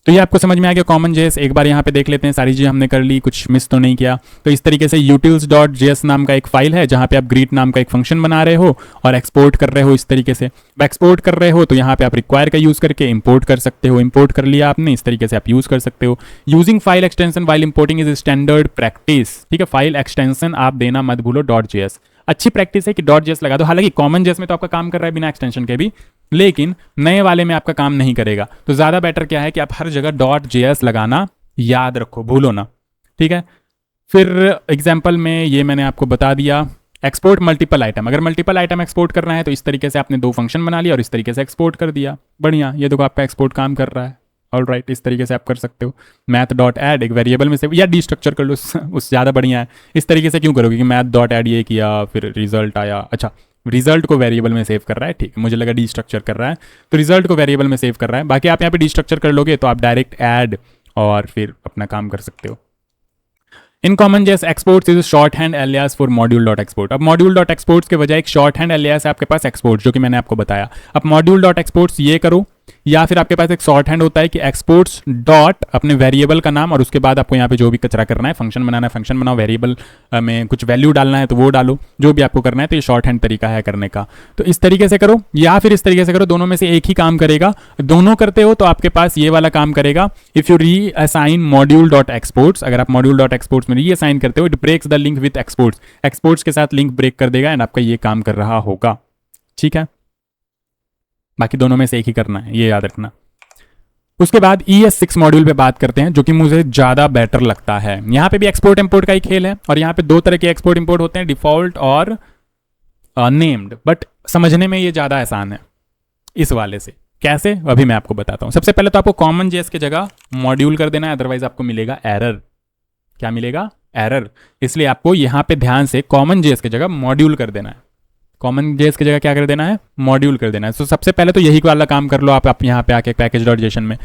तो ये आपको समझ में आ गया कॉमन जेएस। एक बार यहाँ पे देख लेते हैं, सारी चीज़ें हमने कर ली, कुछ मिस तो नहीं किया। तो इस तरीके से utils.js नाम का एक फाइल है, जहाँ पे आप ग्रीट नाम का एक फंक्शन बना रहे हो और एक्सपोर्ट कर रहे हो। इस तरीके से एक्सपोर्ट कर रहे हो तो यहाँ पे आप रिक्वायर का यूज करके इंपोर्ट कर सकते हो। इंपोर्ट कर लिया आपने, इस तरीके से आप यूज कर सकते हो। Using file extension while importing is standard practice, ठीक है। फाइल एक्सटेंशन आप देना मत भूलो, .js अच्छी प्रैक्टिस है कि .js लगा दो। हालांकि कॉमन जेएस में तो आपका काम कर रहा है बिना एक्सटेंशन के भी, लेकिन नए वाले में आपका काम नहीं करेगा। तो ज़्यादा बेटर क्या है कि आप हर जगह .js लगाना याद रखो, भूलो ना, ठीक है। फिर एग्जाम्पल में ये मैंने आपको बता दिया, एक्सपोर्ट मल्टीपल आइटम। अगर मल्टीपल आइटम एक्सपोर्ट करना है तो इस तरीके से आपने दो फंक्शन बना लिया और इस तरीके से एक्सपोर्ट कर दिया, बढ़िया। ये देखो आपका एक्सपोर्ट काम कर रहा है, ऑलराइट। इस तरीके से आप कर सकते हो। मैथ डॉट ऐड एक वेरिएबल में से, या डी स्ट्रक्चर कर लो, उस ज़्यादा बढ़िया है। इस तरीके से क्यों करोगे कि मैथ डॉट ऐड ये किया, फिर रिजल्ट आया, अच्छा रिजल्ट को वेरिएबल में सेव कर रहा है, ठीक है, मुझे लगा डी स्ट्रक्चर कर रहा है, तो रिजल्ट को वेरिएबल में सेव कर रहा है। बाकी आप यहाँ पे डी स्ट्रक्चर कर लोगे तो आप डायरेक्ट ऐड और फिर अपना काम कर सकते हो। In common JS exports is short hand alias for module dot export. अब मॉड्यूल डॉट एक्सपोर्ट्स के बजाय एक शॉर्ट हैंड एलियास है आपके पास एक्सपोर्ट, जो कि मैंने आपको बताया। अब मॉड्यूल डॉट एक्सपोर्ट्स ये करो, या फिर आपके पास एक शॉर्ट हैंड होता है कि एक्सपोर्ट्स डॉट अपने वेरिएबल का नाम, और उसके बाद आपको यहाँ पे जो भी कचरा करना है, फंक्शन बनाना है फंक्शन बनाओ, वेरिएबल में कुछ वैल्यू डालना है तो वो डालो, जो भी आपको करना है। तो ये शॉर्ट हैंड तरीका है करने का। तो इस तरीके से करो या फिर इस तरीके से करो, दोनों में से एक ही काम करेगा। दोनों करते हो तो आपके पास ये वाला काम करेगा। इफ यू री असाइन मॉड्यूल डॉट एक्सपोर्ट्स, अगर आप मॉड्यूल डॉट एक्सपोर्ट्स में री असाइन करते हो, it breaks the link with exports, exports के साथ लिंक ब्रेक कर देगा एंड आपका ये काम कर रहा होगा, ठीक है। बाकी दोनों में से एक ही करना है, ये याद रखना। उसके बाद ES6 मॉड्यूल पे बात करते हैं, जो कि मुझे ज़्यादा बेटर लगता है। यहाँ पे भी एक्सपोर्ट इंपोर्ट का ही खेल है, और यहाँ पे दो तरह के एक्सपोर्ट इंपोर्ट होते हैं, डिफॉल्ट और नेम्ड, बट समझने में ये ज़्यादा आसान है इस वाले से। कैसे, अभी मैं आपको बताता हूँ। सबसे पहले तो आपको कॉमन जेएस की जगह मॉड्यूल कर देना है, अदरवाइज आपको मिलेगा एरर। क्या मिलेगा, एरर। इसलिए आपको यहाँ पे ध्यान से कॉमन जेएस की जगह मॉड्यूल कर देना है। कॉमन जेएस की जगह क्या कर देना है, मॉड्यूल कर देना है। तो सबसे पहले तो यही वाला काम कर लो आप यहाँ पे आके पैकेज डॉट जेसन में।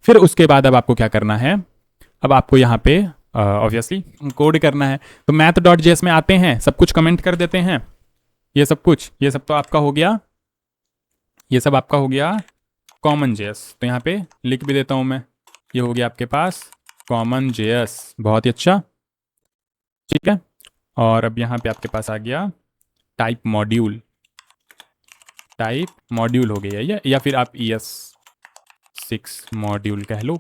फिर उसके बाद अब आपको क्या करना है, अब आपको यहाँ पे ऑब्वियसली कोड करना है। तो मैथ डॉट जेएस में आते हैं, सब कुछ कमेंट कर देते हैं, ये सब कुछ, ये सब तो आपका हो गया, ये सब आपका हो गया कॉमन जेएस। तो यहाँ पे लिख भी देता हूँ मैं, ये हो गया आपके पास कॉमन जेएस, बहुत ही अच्छा, ठीक है। और अब यहाँ पे आपके पास आ गया टाइप मॉड्यूल, टाइप मॉड्यूल हो गया, या फिर आप ES6 मॉड्यूल कह लो,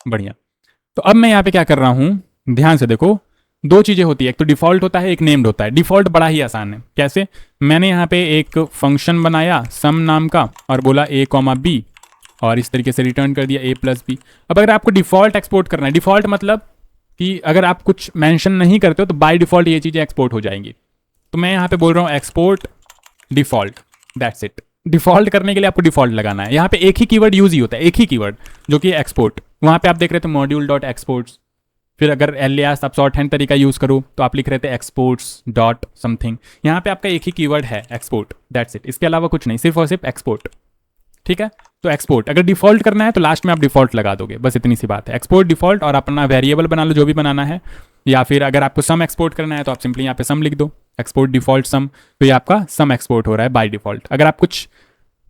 बढ़िया। तो अब मैं यहाँ पे क्या कर रहा हूँ, ध्यान से देखो, दो चीज़ें होती है, एक तो डिफ़ॉल्ट होता है, एक नेम्ड होता है। डिफ़ॉल्ट बड़ा ही आसान है। कैसे, मैंने यहाँ पे एक फंक्शन बनाया सम नाम का और बोला a, b, और इस तरीके से रिटर्न कर दिया a + b। अब अगर आपको डिफ़ॉल्ट एक्सपोर्ट करना है, डिफ़ॉल्ट मतलब कि अगर आप कुछ मेंशन नहीं करते हो तो बाय डिफ़ॉल्ट ये चीज़ें एक्सपोर्ट हो जाएंगी। तो मैं यहाँ पे बोल रहा हूँ export default, that's it. Default करने के लिए आपको डिफ़ॉल्ट लगाना है। यहाँ पे एक ही कीवर्ड यूज़ ही होता है, एक ही कीवर्ड, जो कि एक्सपोर्ट। वहाँ पे आप देख रहे थे मॉड्यूल डॉट एक्सपोर्ट्स, फिर अगर एलियास आप शॉर्ट हैंड तरीका यूज़ करो तो आप लिख रहे थे एक्सपोर्ट्स डॉट समथिंग। यहाँ पे आपका एक ही कीवर्ड है एक्सपोर्ट, दैट्स इट। इसके अलावा कुछ नहीं, सिर्फ और सिर्फ एक्सपोर्ट, ठीक है। तो एक्सपोर्ट अगर डिफ़ॉल्ट करना है तो लास्ट में आप डिफ़ॉल्ट लगा दोगे, बस इतनी सी बात है। एक्सपोर्ट डिफ़ॉल्ट, और अपना वेरिएबल बना लो जो भी बनाना है, या फिर अगर आपको सम एक्सपोर्ट करना है तो आप सिंपली यहाँ पे सम लिख दो, एक्सपोर्ट डिफ़ॉल्ट सम। तो ये आपका सम एक्सपोर्ट हो रहा है बाय डिफ़ॉल्ट। अगर आप कुछ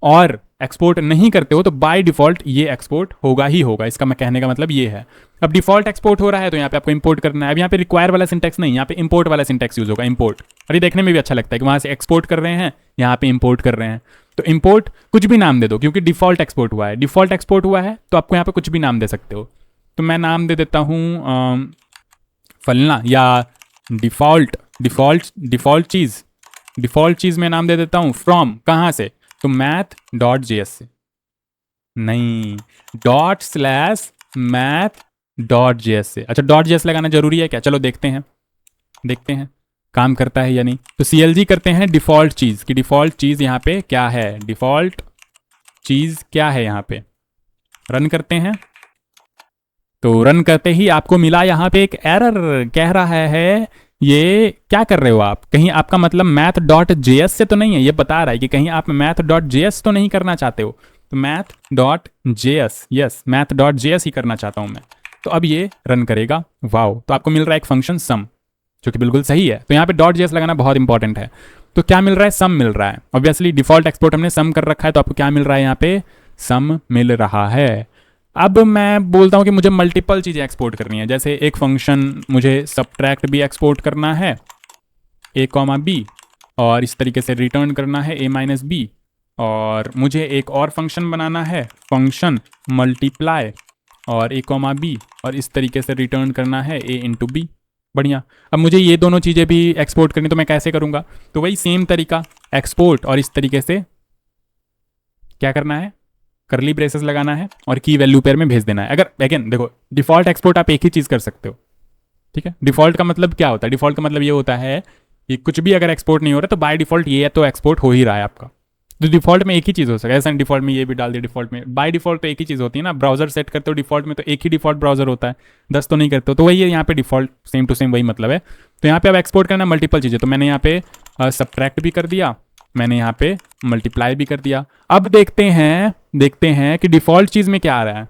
और एक्सपोर्ट नहीं करते हो तो बाय डिफ़ॉल्ट ये एक्सपोर्ट होगा ही होगा, इसका मैं कहने का मतलब ये है। अब डिफ़ॉल्ट एक्सपोर्ट हो रहा है तो यहाँ पे आपको इंपोर्ट करना है। अब यहाँ पे रिक्वायर वाला सिंटेक्स नहीं, यहाँ पे इंपोर्ट वाला सिंटेक्स यूज होगा, इंपोर्ट। और ये देखने में भी अच्छा लगता है कि वहाँ से एक्सपोर्ट कर रहे हैं, यहाँ पे इंपोर्ट कर रहे हैं। तो इंपोर्ट कुछ भी नाम दे दो, क्योंकि डिफ़ॉल्ट एक्सपोर्ट हुआ है, डिफ़ॉल्ट एक्सपोर्ट हुआ है तो आपको यहाँ पे कुछ भी नाम दे सकते हो। तो मैं नाम दे देता हूँ फलना, या डिफ़ॉल्ट चीज़ में नाम दे देता हूँ फ्रॉम, कहाँ से, तो math.js से, नहीं ./math.js से। अच्छा .js लगाना जरूरी है क्या? चलो देखते हैं काम करता है या नहीं। तो CLG करते हैं डिफ़ॉल्ट चीज़ की, डिफ़ॉल्ट चीज़ यहाँ पे क्या है, डिफ़ॉल्ट चीज़ क्या है यहाँ पे, रन करते हैं। तो रन करते ही आपको मिला यहाँ पे एक एरर, कह रहा है ये क्या कर रहे हो आप, कहीं आपका मतलब math.js से तो नहीं है। ये बता रहा है कि कहीं आप math.js तो नहीं करना चाहते हो। तो math.js, यस math.js ही करना चाहता हूँ मैं। तो अब ये रन करेगा, वाओ। तो आपको मिल रहा है एक फंक्शन सम, जो कि बिल्कुल सही है। तो यहाँ पे .js लगाना बहुत इंपॉर्टेंट है। तो क्या मिल रहा है, सम मिल रहा है। ऑब्वियसली डिफ़ॉल्ट एक्सपोर्ट हमने सम कर रखा है, तो आपको क्या मिल रहा है, यहाँ पे सम मिल रहा है। अब मैं बोलता हूँ कि मुझे मल्टीपल चीज़ें एक्सपोर्ट करनी है। जैसे एक फंक्शन मुझे सब्ट्रैक्ट भी एक्सपोर्ट करना है, a, b, और इस तरीके से रिटर्न करना है a - b। और मुझे एक और फंक्शन बनाना है, फंक्शन मल्टीप्लाई और a, b, और इस तरीके से रिटर्न करना है a × b। बढ़िया। अब मुझे ये दोनों चीज़ें भी एक्सपोर्ट करनी, तो मैं कैसे करूँगा, तो वही सेम तरीका, एक्सपोर्ट, और इस तरीके से क्या करना है, करली ब्रेसेस लगाना है और की वैल्यू पेयर में भेज देना है। अगर अगेन देखो, डिफ़ॉल्ट एक्सपोर्ट आप एक ही चीज़ कर सकते हो, ठीक है। डिफ़ॉल्ट का मतलब क्या होता है, डिफ़ॉल्ट का मतलब ये होता है कि कुछ भी अगर एक्सपोर्ट नहीं हो रहा तो बाय डिफ़ॉल्ट ये तो एक्सपोर्ट हो ही रहा है आपका। तो डिफ़ॉल्ट में एक ही चीज़ हो सकता है, ऐसा डिफ़ॉल्ट में ये भी डाल दिया, डिफ़ॉल्ट में बाय डिफ़ॉल्ट तो एक ही चीज़ होती है ना। ब्राउजर सेट करते हो डिफ़ॉल्ट में तो एक ही डिफ़ॉल्ट ब्राउजर होता है, 10 तो नहीं करते हो। तो वही है यहाँ पे डिफ़ॉल्ट, सेम टू सेम वही मतलब है। तो यहाँ पे अब एक्सपोर्ट करना मल्टीपल चीज़ें, तो मैंने यहाँ पे सब्ट्रैक्ट भी कर दिया, मैंने यहाँ पे मल्टीप्लाई भी कर दिया। अब देखते हैं कि डिफ़ॉल्ट चीज़ में क्या आ रहा है।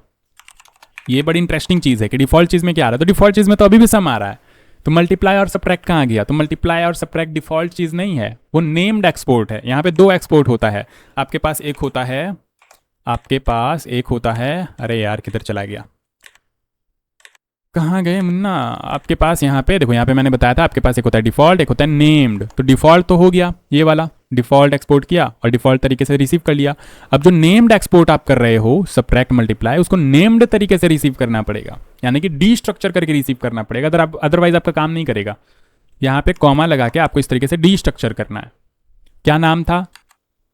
ये बड़ी इंटरेस्टिंग चीज़ है कि डिफ़ॉल्ट चीज़ में क्या आ रहा है। तो डिफ़ॉल्ट चीज़ में तो अभी भी सम आ रहा है। तो मल्टीप्लाई और सब्ट्रैक्ट कहाँ गया, तो मल्टीप्लाई और सब्ट्रैक्ट डिफ़ॉल्ट चीज़ नहीं है, वो नेम्ड एक्सपोर्ट है। यहाँ पे 2 एक्सपोर्ट होता है, आपके पास एक होता है, अरे यार किधर चला गया, कहाँ गए मुन्ना। आपके पास यहाँ पे देखो, यहाँ पे मैंने बताया था आपके पास एक होता है डिफ़ॉल्ट, एक होता है नेम्ड। तो डिफ़ॉल्ट तो हो गया, ये वाला डिफ़ॉल्ट एक्सपोर्ट किया और डिफ़ॉल्ट तरीके से रिसीव कर लिया। अब जो नेम्ड एक्सपोर्ट आप कर रहे हो, सब्ट्रैक्ट मल्टीप्लाई, उसको नेम्ड तरीके से रिसीव करना पड़ेगा, यानी कि डी स्ट्रक्चर करके रिसीव करना पड़ेगा, अदरवाइज आपका काम नहीं करेगा। यहाँ पे कॉमा लगा के आपको इस तरीके से डी स्ट्रक्चर करना है। क्या नाम था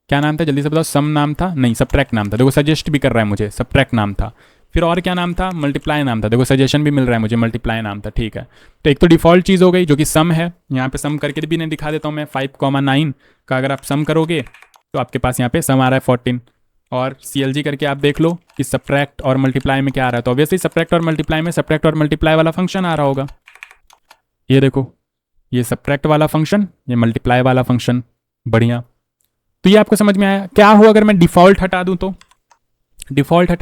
जल्दी से बताओ, सम नाम था, नहीं सब्ट्रैक्ट नाम था, देखो सजेस्ट भी कर रहा है मुझे, सब्ट्रैक्ट नाम था। फिर और क्या नाम था, मल्टीप्लाई नाम था, देखो सजेशन भी मिल रहा है मुझे, मल्टीप्लाई नाम था, ठीक है। तो एक तो डिफ़ॉल्ट चीज़ हो गई जो कि सम है, यहाँ पे सम करके भी नहीं दिखा देता हूँ मैं। 5,9 का अगर आप सम करोगे तो आपके पास यहाँ पे सम आ रहा है 14। और CLG करके आप देख लो कि सब्ट्रैक्ट और मल्टीप्लाई में क्या आ रहा है। तो ऑब्वियसली सब्ट्रैक्ट और मल्टीप्लाई में सब्ट्रैक्ट और मल्टीप्लाई वाला फंक्शन आ रहा होगा। ये देखो, ये सब्ट्रैक्ट वाला फंक्शन, ये मल्टीप्लाई वाला फंक्शन। बढ़िया। तो ये आपको समझ में आया। क्या हो अगर मैं डिफ़ॉल्ट हटा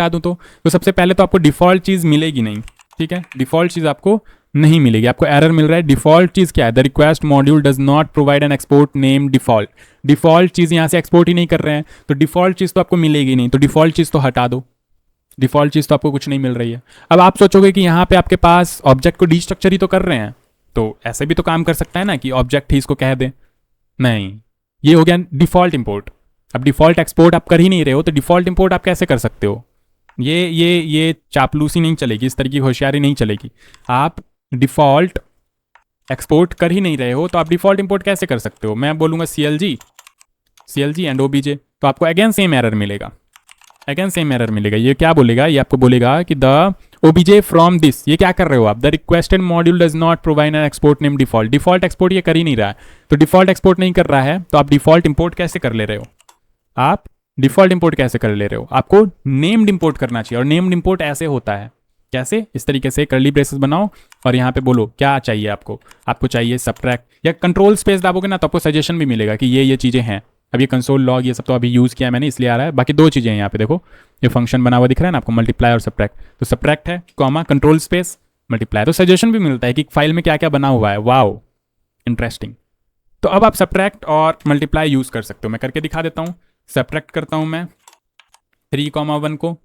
दूँ तो सबसे पहले तो आपको डिफ़ॉल्ट चीज़ मिलेगी नहीं, ठीक है। डिफ़ॉल्ट चीज़ आपको नहीं मिलेगी, आपको एरर मिल रहा है। डिफ़ॉल्ट चीज़ क्या है, the request module does not provide an export name default. Default चीज़ यहाँ से एक्सपोर्ट ही नहीं कर रहे हैं, तो डिफ़ॉल्ट चीज़ तो आपको मिलेगी नहीं, तो डिफ़ॉल्ट चीज़ तो हटा दो। डिफ़ॉल्ट चीज़ तो आपको कुछ नहीं मिल रही है। अब आप सोचोगे कि यहाँ पे आपके पास ऑब्जेक्ट को डीस्ट्रक्चर ही तो कर रहे हैं, तो ऐसे भी तो काम कर सकता है ना कि ऑब्जेक्ट ही इसको कह दें। नहीं, ये हो गया डिफ़ॉल्ट इंपोर्ट। अब डिफ़ॉल्ट एक्सपोर्ट आप कर ही नहीं रहे हो, तो डिफ़ॉल्ट इंपोर्ट आप कैसे कर सकते हो। ये चापलूसी नहीं चलेगी, इस तरह की होशियारी नहीं चलेगी। आप डिफ़ॉल्ट एक्सपोर्ट कर ही नहीं रहे हो तो आप डिफ़ॉल्ट इंपोर्ट कैसे कर सकते हो। मैं बोलूँगा CLG एंड OBJ, तो आपको अगेन सेम एरर मिलेगा। ये क्या बोलेगा, ये आपको बोलेगा कि द ओबीजे फ्रॉम दिस, ये क्या कर रहे हो आप? The requested module does not provide an export name default. Default export ये कर ही नहीं रहा है, तो डिफॉल्ट एक्सपोर्ट नहीं कर रहा है तो आप डिफॉल्ट इंपोर्ट कैसे कर ले रहे हो? आप डिफॉल्ट इंपोर्ट कैसे कर ले रहे हो? आपको नेम्ड इंपोर्ट करना चाहिए, और नेम्ड इंपोर्ट ऐसे होता है, कैसे? इस तरीके से कर्ली ब्रेसेस बनाओ और यहाँ पे बोलो क्या चाहिए आपको। आपको चाहिए सबट्रैक्ट, या कंट्रोल स्पेस दाबोगे ना तो आपको सजेशन भी मिलेगा कि ये चीज़ें हैं। अब ये कंसोल लॉग ये सब तो अभी यूज़ किया मैंने इसलिए आ रहा है, बाकी 2 चीज़ें हैं यहाँ पे देखो, ये फंक्शन बना हुआ दिख रहा है ना आपको, मल्टीप्लाई और सबट्रैक्ट। तो सबट्रैक्ट है कॉमा कंट्रोल स्पेस मल्टीप्लाई, तो सजेशन भी मिलता है कि फाइल में क्या क्या बना हुआ है। Wow interesting. तो अब आप सबट्रैक्ट और मल्टीप्लाई यूज़ कर सकते हो। मैं करके दिखा देता हूँ। सबट्रैक्ट करता हूँ मैं 3,1 को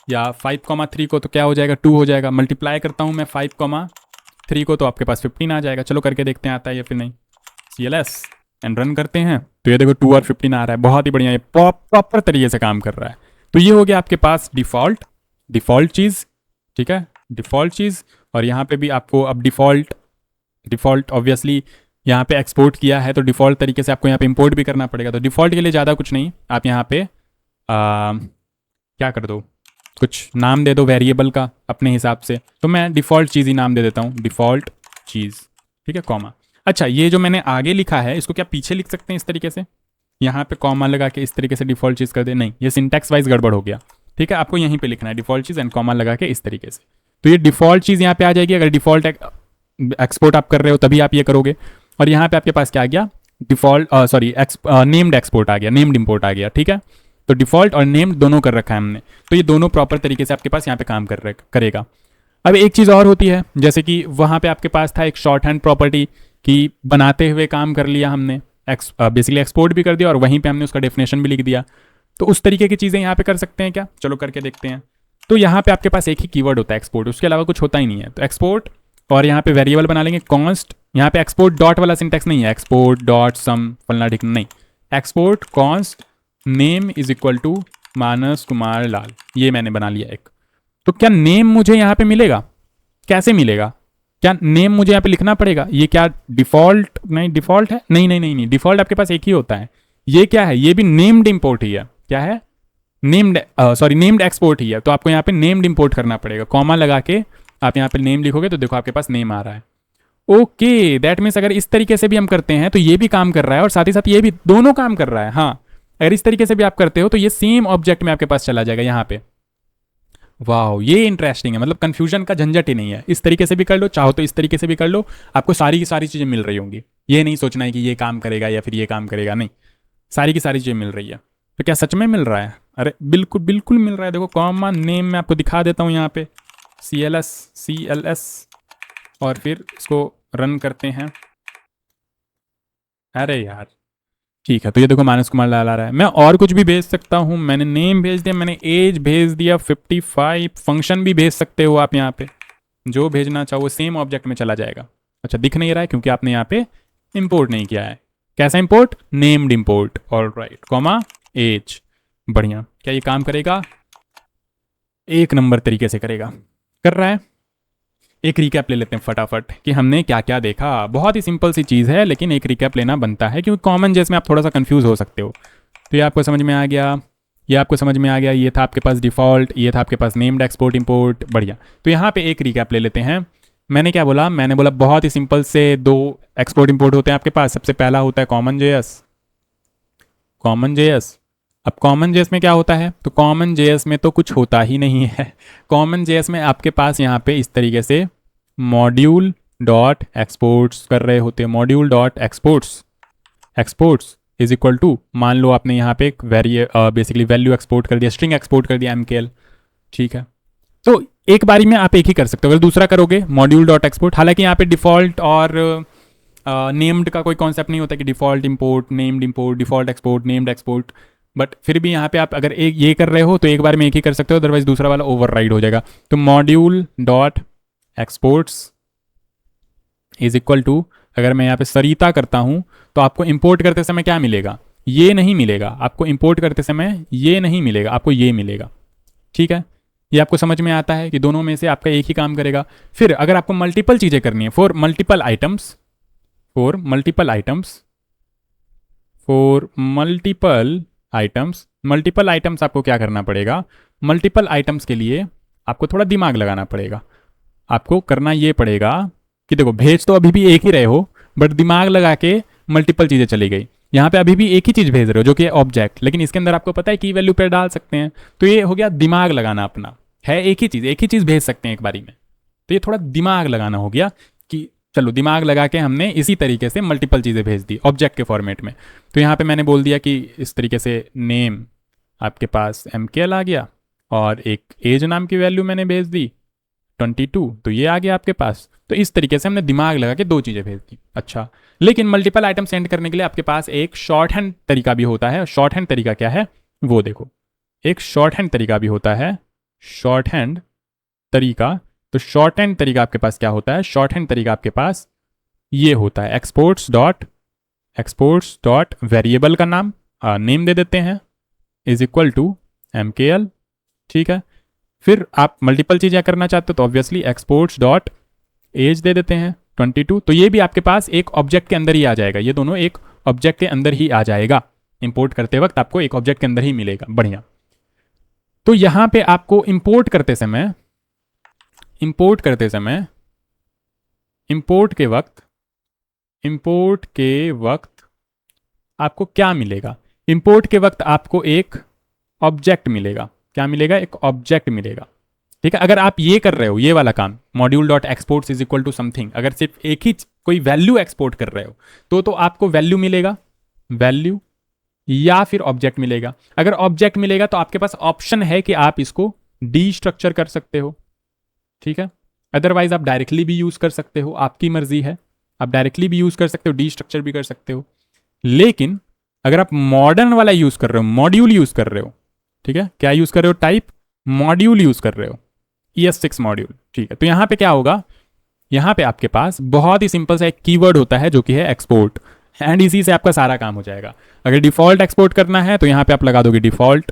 या 5,3 को, तो क्या हो जाएगा? 2 हो जाएगा। मल्टीप्लाई करता हूँ मैं 5,3 को, तो आपके पास 15 आ जाएगा। चलो करके देखते हैं आता है या फिर नहीं। CLS एंड रन करते हैं, तो ये देखो 2 और 15 आ रहा है। बहुत ही बढ़िया, ये प्रॉपर तरीके से काम कर रहा है। तो ये हो गया आपके पास डिफ़ॉल्ट चीज़, ठीक है, डिफ़ॉल्ट चीज़। और यहाँ पे भी आपको अब डिफ़ॉल्ट ऑब्वियसली यहाँ पे एक्सपोर्ट किया है, तो डिफ़ॉल्ट तरीके से आपको यहाँ पे इंपोर्ट भी करना पड़ेगा। तो डिफ़ॉल्ट के लिए ज़्यादा कुछ नहीं, आप यहाँ पे क्या कर दो, कुछ नाम दे दो वेरिएबल का अपने हिसाब से। तो मैं डिफ़ॉल्ट चीज़ ही नाम दे देता हूँ, डिफ़ॉल्ट चीज़, ठीक है, कॉमा। अच्छा, ये जो मैंने आगे लिखा है इसको क्या पीछे लिख सकते हैं इस तरीके से, यहाँ पे कॉमा लगा के इस तरीके से डिफ़ॉल्ट चीज़ कर दे? नहीं, ये सिंटैक्स वाइज गड़बड़ हो गया, ठीक है। आपको यहीं पे लिखना है डिफ़ॉल्ट चीज़ एंड कॉमा लगा के इस तरीके से। तो ये डिफ़ॉल्ट चीज़ यहाँ पे आ जाएगी। अगर डिफ़ॉल्ट एक्सपोर्ट आप कर रहे हो तभी आप ये करोगे। और यहाँ पे आपके पास क्या आ गया? डिफ़ॉल्ट नेम्ड एक्सपोर्ट आ गया, नेम्ड इंपोर्ट आ गया, ठीक है। तो डिफ़ॉल्ट और नेम्ड दोनों कर रखा है हमने, तो ये दोनों प्रॉपर तरीके से आपके पास यहाँ पे काम करेगा। अब एक चीज़ और होती है, जैसे कि वहाँ पे आपके पास था एक शॉर्ट हैंड प्रॉपर्टी की बनाते हुए काम कर लिया हमने, बेसिकली एक्सपोर्ट भी कर दिया और वहीं पे हमने उसका डेफिनेशन भी लिख दिया। तो उस तरीके की चीज़ें यहाँ पे कर सकते हैं क्या? चलो करके देखते हैं। तो यहाँ पे आपके पास एक ही कीवर्ड होता है एक्सपोर्ट, उसके अलावा कुछ होता ही नहीं है। तो एक्सपोर्ट, और यहाँ पे वेरिएबल बना लेंगे कॉन्स्ट। यहाँ पे एक्सपोर्ट डॉट वाला सिंटैक्स नहीं है, एक्सपोर्ट डॉट सम फलना ठीक नहीं, export const name is equal to Manas Kumar Lal, ये मैंने बना लिया एक। तो क्या नेम मुझे यहाँ पे मिलेगा? कैसे मिलेगा? क्या नेम मुझे यहाँ पे लिखना पड़ेगा? ये क्या डिफ़ॉल्ट नहीं, डिफ़ॉल्ट है? नहीं, डिफ़ॉल्ट आपके पास एक ही होता है। ये क्या है? ये भी नेम्ड इंपोर्ट ही है। क्या है? नेम्ड एक्सपोर्ट ही है। तो आपको यहाँ पे नेम्ड इंपोर्ट करना पड़ेगा, कॉमा लगा के आप यहाँ पे नेम लिखोगे तो देखो आपके पास नेम आ रहा है। ओके, दैट मीन्स अगर इस तरीके से भी हम करते हैं तो ये भी काम कर रहा है और साथ ही साथ ये भी, दोनों काम कर रहा है। हाँ, अगर इस तरीके से भी आप करते हो तो ये सेम ऑब्जेक्ट में आपके पास चला जाएगा यहाँ पे। वाह, ये इंटरेस्टिंग है, मतलब कंफ्यूजन का झंझट ही नहीं है। इस तरीके से भी कर लो, चाहो तो इस तरीके से भी कर लो, आपको सारी की सारी चीज़ें मिल रही होंगी। ये नहीं सोचना है कि ये काम करेगा या फिर ये काम करेगा, नहीं, सारी की सारी चीज़ें मिल रही है। तो क्या सच में मिल रहा है? अरे बिल्कुल बिल्कुल मिल रहा है। देखो कॉमा नेम मैं आपको दिखा देता हूँ यहाँ पे, CLS और फिर इसको रन करते हैं। अरे यार ठीक है, तो ये देखो मानस कुमार लाल आ रहा है। मैं और कुछ भी भेज सकता हूँ, मैंने नेम भेज दिया, मैंने एज भेज दिया 55, फंक्शन भी भेज सकते हो आप यहाँ पे, जो भेजना चाहो सेम ऑब्जेक्ट में चला जाएगा। अच्छा, दिख नहीं रहा है क्योंकि आपने यहाँ पे इंपोर्ट नहीं किया है। कैसा import? Named import. Alright, comma age, बढ़िया। क्या ये काम करेगा? एक नंबर तरीके से करेगा, कर रहा है। एक रिकैप ले लेते हैं फटाफट कि हमने क्या क्या देखा। बहुत ही सिंपल सी चीज़ है लेकिन एक रिकैप लेना बनता है, क्योंकि कॉमन जैसे में आप थोड़ा सा कंफ्यूज हो सकते हो। तो ये आपको समझ में आ गया, ये आपको समझ में आ गया, ये था आपके पास डिफ़ॉल्ट, ये था आपके पास नेम्ड एक्सपोर्ट इंपोर्ट, बढ़िया। तो यहाँ पे एक रिकैप ले लेते हैं। मैंने क्या बोला? मैंने बोला बहुत ही सिंपल से 2 एक्सपोर्ट इंपोर्ट होते हैं आपके पास। सबसे पहला होता है कॉमन जेएस। अब कॉमन जेएस में क्या होता है? तो कॉमन जेएस में तो कुछ होता ही नहीं है। कॉमन जेएस में आपके पास यहाँ पे इस तरीके से मॉड्यूल डॉट एक्सपोर्ट्स कर रहे होते हैं। Module dot exports is equal to, मान लो आपने यहाँ पे एक बेसिकली वैल्यू एक्सपोर्ट कर दिया, स्ट्रिंग एक्सपोर्ट कर दिया MKL, ठीक है। तो एक बारी में आप एक ही कर सकते हो। अगर दूसरा करोगे मॉड्यूल डॉट एक्सपोर्ट, हालांकि यहाँ पे डिफ़ॉल्ट और नेम्ड का कोई कॉन्सेप्ट नहीं होता कि default import, named import, default export, named export, but फिर भी यहाँ पे आप अगर एक ये कर रहे हो तो एक बार में एक ही कर सकते हो, अदरवाइज दूसरा वाला ओवरराइड हो जाएगा। तो module dot exports is equal to, अगर मैं यहाँ पे सरिता करता हूँ तो आपको इंपोर्ट करते समय क्या मिलेगा? ये नहीं मिलेगा आपको। इंपोर्ट करते समय ये नहीं मिलेगा आपको, ये मिलेगा, ठीक है। ये आपको समझ में आता है कि दोनों में से आपका एक ही काम करेगा। फिर अगर आपको मल्टीपल चीज़ें करनी है, फॉर मल्टीपल आइटम्स आपको क्या करना पड़ेगा? मल्टीपल आइटम्स के लिए आपको थोड़ा दिमाग लगाना पड़ेगा। आपको करना ये पड़ेगा कि देखो भेज तो अभी भी एक ही रहे हो, बट दिमाग लगा के मल्टीपल चीज़ें चली गई। यहाँ पे अभी भी एक ही चीज़ भेज रहे हो जो कि है ऑब्जेक्ट, लेकिन इसके अंदर आपको पता है की वैल्यू पे डाल सकते हैं। तो ये हो गया दिमाग लगाना अपना, है एक ही चीज़ भेज सकते हैं एक बारी में। तो ये थोड़ा दिमाग लगाना हो गया कि चलो दिमाग लगा के हमने इसी तरीके से मल्टीपल चीज़ें भेज दी ऑब्जेक्ट के फॉर्मेट में। तो यहाँ पे मैंने बोल दिया कि इस तरीके से नेम आपके पास MKL आ गया और एक एज नाम की वैल्यू मैंने भेज दी 22, तो ये आ गया आपके पास। तो इस तरीके से हमने दिमाग लगा के 2 चीज़ें भेज दी। अच्छा, लेकिन मल्टीपल आइटम सेंड करने के लिए आपके पास एक शॉर्ट हैंड तरीका भी होता है। शॉर्ट हैंड तरीका क्या है वो देखो, एक शॉर्ट हैंड तरीका भी होता है, शॉर्ट हैंड तरीका। तो शॉर्ट हैंड तरीका आपके पास क्या होता है, शॉर्ट हैंड तरीका आपके पास ये होता है एक्सपोर्ट्स डॉट वेरिएबल का नाम नेम दे देते हैं इज इक्वल टू MKL, ठीक है। फिर आप मल्टीपल चीज़ें करना चाहते हो तो ऑब्वियसली एक्सपोर्ट्स डॉट एज दे देते हैं 22। तो ये भी आपके पास एक ऑब्जेक्ट के अंदर ही आ जाएगा, ये दोनों एक ऑब्जेक्ट के अंदर ही आ जाएगा। इंपोर्ट करते वक्त आपको एक ऑब्जेक्ट के अंदर ही मिलेगा। बढ़िया। तो यहाँ पे आपको इंपोर्ट के वक्त आपको क्या मिलेगा, इंपोर्ट के वक्त आपको एक ऑब्जेक्ट मिलेगा। क्या मिलेगा, एक ऑब्जेक्ट मिलेगा, ठीक है। अगर आप ये कर रहे हो ये वाला काम module dot exports is equal to something, अगर सिर्फ एक ही कोई वैल्यू एक्सपोर्ट कर रहे हो तो आपको वैल्यू मिलेगा, वैल्यू या फिर ऑब्जेक्ट मिलेगा। अगर ऑब्जेक्ट मिलेगा तो आपके पास ऑप्शन है कि आप इसको डीस्ट्रक्चर कर सकते हो, ठीक है। अदरवाइज आप डायरेक्टली भी यूज कर सकते हो, आपकी मर्जी है। आप डायरेक्टली भी यूज कर सकते हो, डीस्ट्रक्चर भी कर सकते हो। लेकिन अगर आप मॉडर्न वाला यूज कर रहे हो, मॉड्यूल यूज कर रहे हो, ठीक है, क्या यूज कर रहे हो, टाइप मॉड्यूल यूज कर रहे हो, ES6 मॉड्यूल, ठीक है। तो यहां पे क्या होगा, यहां पे आपके पास बहुत ही सिंपल सा एक कीवर्ड होता है जो कि है एक्सपोर्ट, एंड इसी से आपका सारा काम हो जाएगा। अगर डिफॉल्ट एक्सपोर्ट करना है तो यहां पे आप लगा दोगे डिफॉल्ट,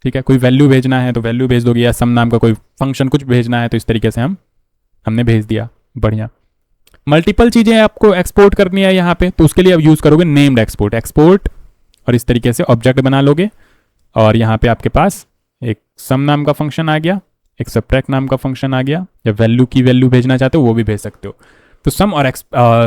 ठीक है। कोई वैल्यू भेजना है तो वैल्यू भेज दोगे, या सम नाम का कोई फंक्शन कुछ भेजना है तो इस तरीके से हमने भेज दिया। बढ़िया। मल्टीपल चीजें आपको एक्सपोर्ट करनी है यहाँ पे, तो उसके लिए आप यूज करोगे नेम्ड एक्सपोर्ट, और इस तरीके से ऑब्जेक्ट बना लोगे। और यहाँ पे आपके पास एक सम नाम का फंक्शन आ गया, एक सबट्रैक्ट नाम का फंक्शन आ गया, या वैल्यू की वैल्यू भेजना चाहते हो वो भी भेज सकते हो। तो सम और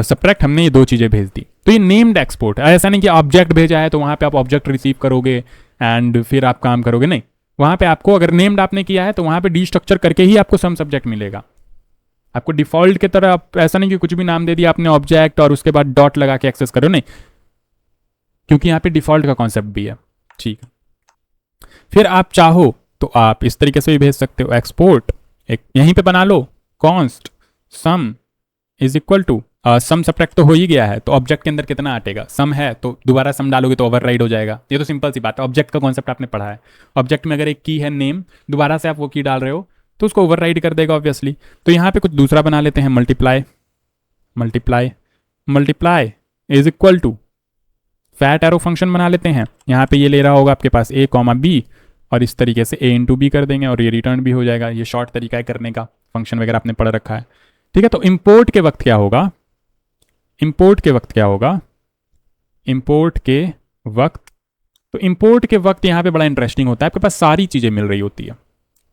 सबट्रैक्ट हमने ये 2 चीजें भेज दी। तो ये नेम्ड एक्सपोर्ट, ऐसा नहीं कि ऑब्जेक्ट भेजा है तो वहां पे आप ऑब्जेक्ट रिसीव करोगे एंड फिर आप काम करोगे, नहीं। वहां पे आपको अगर नेम्ड आपने किया है तो वहां पे डीस्ट्रक्चर करके ही आपको सम सब्जेक्ट मिलेगा। आपको डिफॉल्ट की तरह आप ऐसा नहीं कि कुछ भी नाम दे दिया आपने ऑब्जेक्ट और उसके बाद डॉट लगा के एक्सेस करो, नहीं, क्योंकि यहाँ पे डिफॉल्ट का कॉन्सेप्ट भी है, ठीक है। फिर आप चाहो तो आप इस तरीके से भी भेज सकते हो, एक्सपोर्ट एक यहीं पे बना लो, const sum is equal to sum subtract तो हो ही गया है, तो ऑब्जेक्ट के अंदर कितना आटेगा, सम है तो दोबारा सम डालोगे तो ओवरराइड हो जाएगा। ये तो सिंपल सी बात है, ऑब्जेक्ट का कॉन्सेप्ट आपने पढ़ा है। ऑब्जेक्ट में अगर एक की है नेम, दोबारा से आप वो की डाल रहे हो तो उसको ओवरराइड कर देगा ऑब्वियसली। तो यहाँ पे कुछ दूसरा बना लेते हैं, multiply is equal to fat arrow function बना लेते हैं। यहाँ पे ये ले रहा होगा आपके पास a, b, और इस तरीके से a इंटू बी कर देंगे और ये रिटर्न भी हो जाएगा। ये शॉर्ट तरीका है करने का, फंक्शन वगैरह आपने पढ़ रखा है, ठीक है। तो इंपोर्ट के वक्त क्या होगा, इंपोर्ट के वक्त तो इंपोर्ट के वक्त यहाँ पे बड़ा इंटरेस्टिंग होता है। आपके पास सारी चीज़ें मिल रही होती है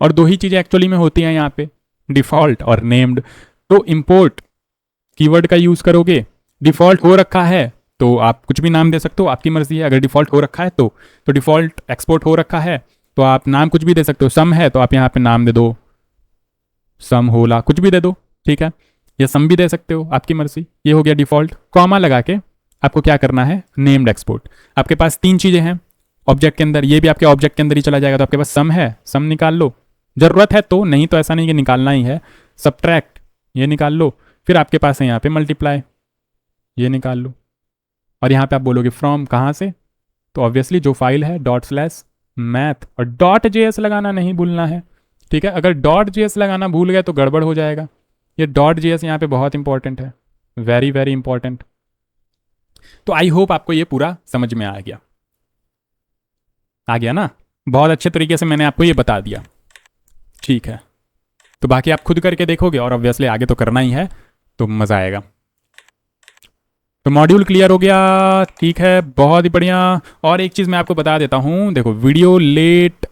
और 2 ही चीज़ें एक्चुअली में होती हैं यहाँ पे, डिफॉल्ट और नेम्ड। तो इंपोर्ट कीवर्ड का यूज़ करोगे, डिफॉल्ट हो रखा है तो आप कुछ भी नाम दे सकते हो, आपकी मर्जी है। अगर डिफॉल्ट हो रखा है तो डिफॉल्ट एक्सपोर्ट हो रखा है तो आप नाम कुछ भी दे सकते हो। सम है तो आप यहाँ पे नाम दे दो, सम होला, कुछ भी दे दो, ठीक है। या सम भी दे सकते हो, आपकी मर्जी। ये हो गया डिफॉल्ट। कॉमा लगा के आपको क्या करना है, नेम्ड एक्सपोर्ट। आपके पास 3 चीज़ें हैं ऑब्जेक्ट के अंदर, ये भी आपके ऑब्जेक्ट के अंदर ही चला जाएगा। तो आपके पास सम है, सम निकाल लो, जरूरत है तो, नहीं तो ऐसा नहीं कि निकालना ही है। सबट्रैक्ट ये निकाल लो, फिर आपके पास है यहाँ पे मल्टीप्लाई, ये निकाल लो। और यहाँ पे आप बोलोगे फ्रॉम कहाँ से, तो ऑब्वियसली जो फाइल है ./math, और .js लगाना नहीं भूलना है, ठीक है। अगर .js लगाना भूल गए तो गड़बड़ हो जाएगा। ये .js यहाँ पे बहुत इंपॉर्टेंट है, वेरी वेरी इंपॉर्टेंट। तो आई होप आपको ये पूरा समझ में आ गया ना, बहुत अच्छे तरीके से मैंने आपको ये बता दिया, ठीक है। तो बाकी आप खुद करके देखोगे और ऑब्वियसली आगे तो करना ही है, तो मज़ा आएगा। तो मॉड्यूल क्लियर हो गया, ठीक है, बहुत ही बढ़िया। और एक चीज़ मैं आपको बता देता हूँ, देखो वीडियो लेट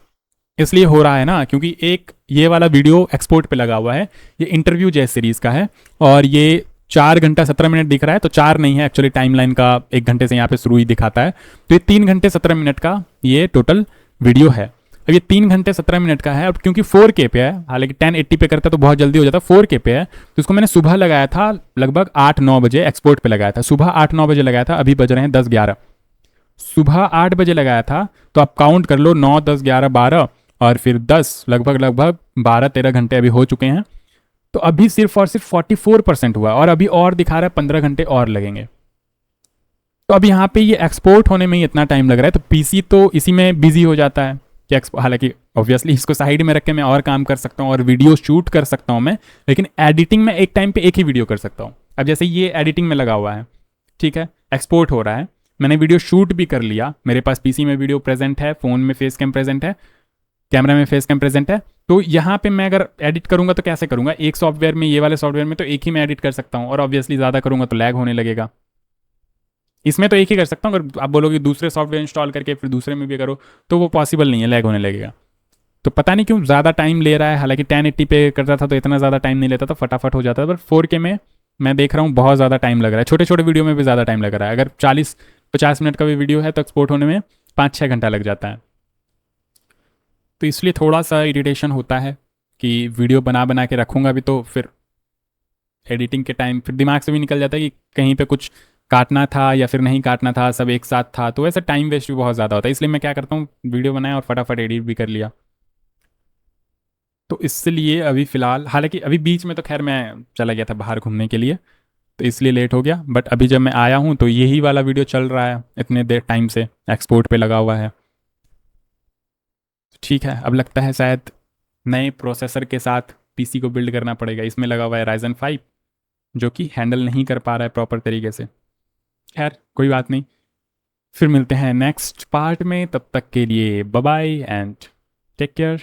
इसलिए हो रहा है ना, क्योंकि एक ये वाला वीडियो एक्सपोर्ट पे लगा हुआ है, ये इंटरव्यू जैस सीरीज़ का है और ये 4 घंटा 17 मिनट दिख रहा है, तो 4 नहीं है एक्चुअली, टाइमलाइन का 1 घंटे से यहाँ पे शुरू ही दिखाता है। तो ये 3 घंटे 17 मिनट का ये टोटल वीडियो है। अब ये 3 घंटे 17 मिनट का है। अब क्योंकि 4K पे है, हालांकि 1080 पे करता तो बहुत जल्दी हो जाता, 4K पे है, तो इसको मैंने सुबह लगाया था लगभग 8-9 बजे, एक्सपोर्ट पे लगाया था सुबह 8-9 बजे लगाया था। अभी बज रहे हैं 10-11, सुबह 8 बजे लगाया था, तो आप काउंट कर लो 9, 10, 11, 12 और फिर 10, लगभग 12-13 घंटे अभी हो चुके हैं। तो अभी सिर्फ और सिर्फ 44% हुआ और अभी और दिखा रहा है 15 घंटे और लगेंगे। तो अब यहाँ पे ये एक्सपोर्ट होने में ही इतना टाइम लग रहा है, तो पीसी तो इसी में बिजी हो जाता है कि हालांकि ऑब्वियसली इसको साइड में रख के मैं और काम कर सकता हूँ और वीडियो शूट कर सकता हूँ मैं, लेकिन एडिटिंग में एक टाइम पे एक ही वीडियो कर सकता हूँ। अब जैसे ये एडिटिंग में लगा हुआ है, ठीक है, एक्सपोर्ट हो रहा है, मैंने वीडियो शूट भी कर लिया, मेरे पास पीसी में वीडियो प्रेजेंट है, फ़ोन में फेस कैम प्रेजेंट है, कैमरा में फेस कैम प्रेजेंट है। तो यहाँ पे मैं अगर एडिट करूँगा तो कैसे करूँगा, एक सॉफ्टवेयर में, ये वाले सॉफ्टवेयर में तो एक ही मैं एडिट कर सकता हूँ और ऑब्वियसली ज़्यादा करूँगा तो लैग होने लगेगा। इसमें तो एक ही कर सकता हूँ, अगर आप बोलोगे दूसरे सॉफ्टवेयर इंस्टॉल करके फिर दूसरे में भी करो तो वो पॉसिबल नहीं है, लैग होने लगेगा। तो पता नहीं क्यों ज़्यादा टाइम ले रहा है, हालांकि 1080 पे करता था तो इतना ज़्यादा टाइम नहीं लेता था, फटाफट हो जाता था, पर 4K में मैं देख रहा हूँ बहुत ज़्यादा टाइम लग रहा है, छोटे छोटे वीडियो में भी ज़्यादा टाइम लग रहा है। अगर 40-50 मिनट का भी वीडियो है तो एक्सपोर्ट होने में 5-6 घंटा लग जाता है। तो इसलिए थोड़ा सा इरिटेशन होता है कि वीडियो बना के रखूँगा भी तो फिर एडिटिंग के टाइम फिर दिमाग से भी निकल जाता है कि कहीं पे कुछ काटना था या फिर नहीं काटना था, सब एक साथ था, तो ऐसा टाइम वेस्ट भी बहुत ज़्यादा होता है। इसलिए मैं क्या करता हूँ, वीडियो बनाया और फटाफट एडिट भी कर लिया। तो इसलिए अभी फ़िलहाल, हालांकि अभी बीच में तो खैर मैं चला गया था बाहर घूमने के लिए, तो इसलिए लेट हो गया, बट अभी जब मैं आया हूँ तो यही वाला वीडियो चल रहा है इतने देर टाइम से, एक्सपोर्ट पे लगा हुआ है। ठीक है, अब लगता है शायद नए प्रोसेसर के साथ पीसी को बिल्ड करना पड़ेगा। इसमें लगा हुआ है Ryzen 5 जो कि हैंडल नहीं कर पा रहा है प्रॉपर तरीके से। खैर कोई बात नहीं, फिर मिलते हैं नेक्स्ट पार्ट में, तब तक के लिए bye bye and take care.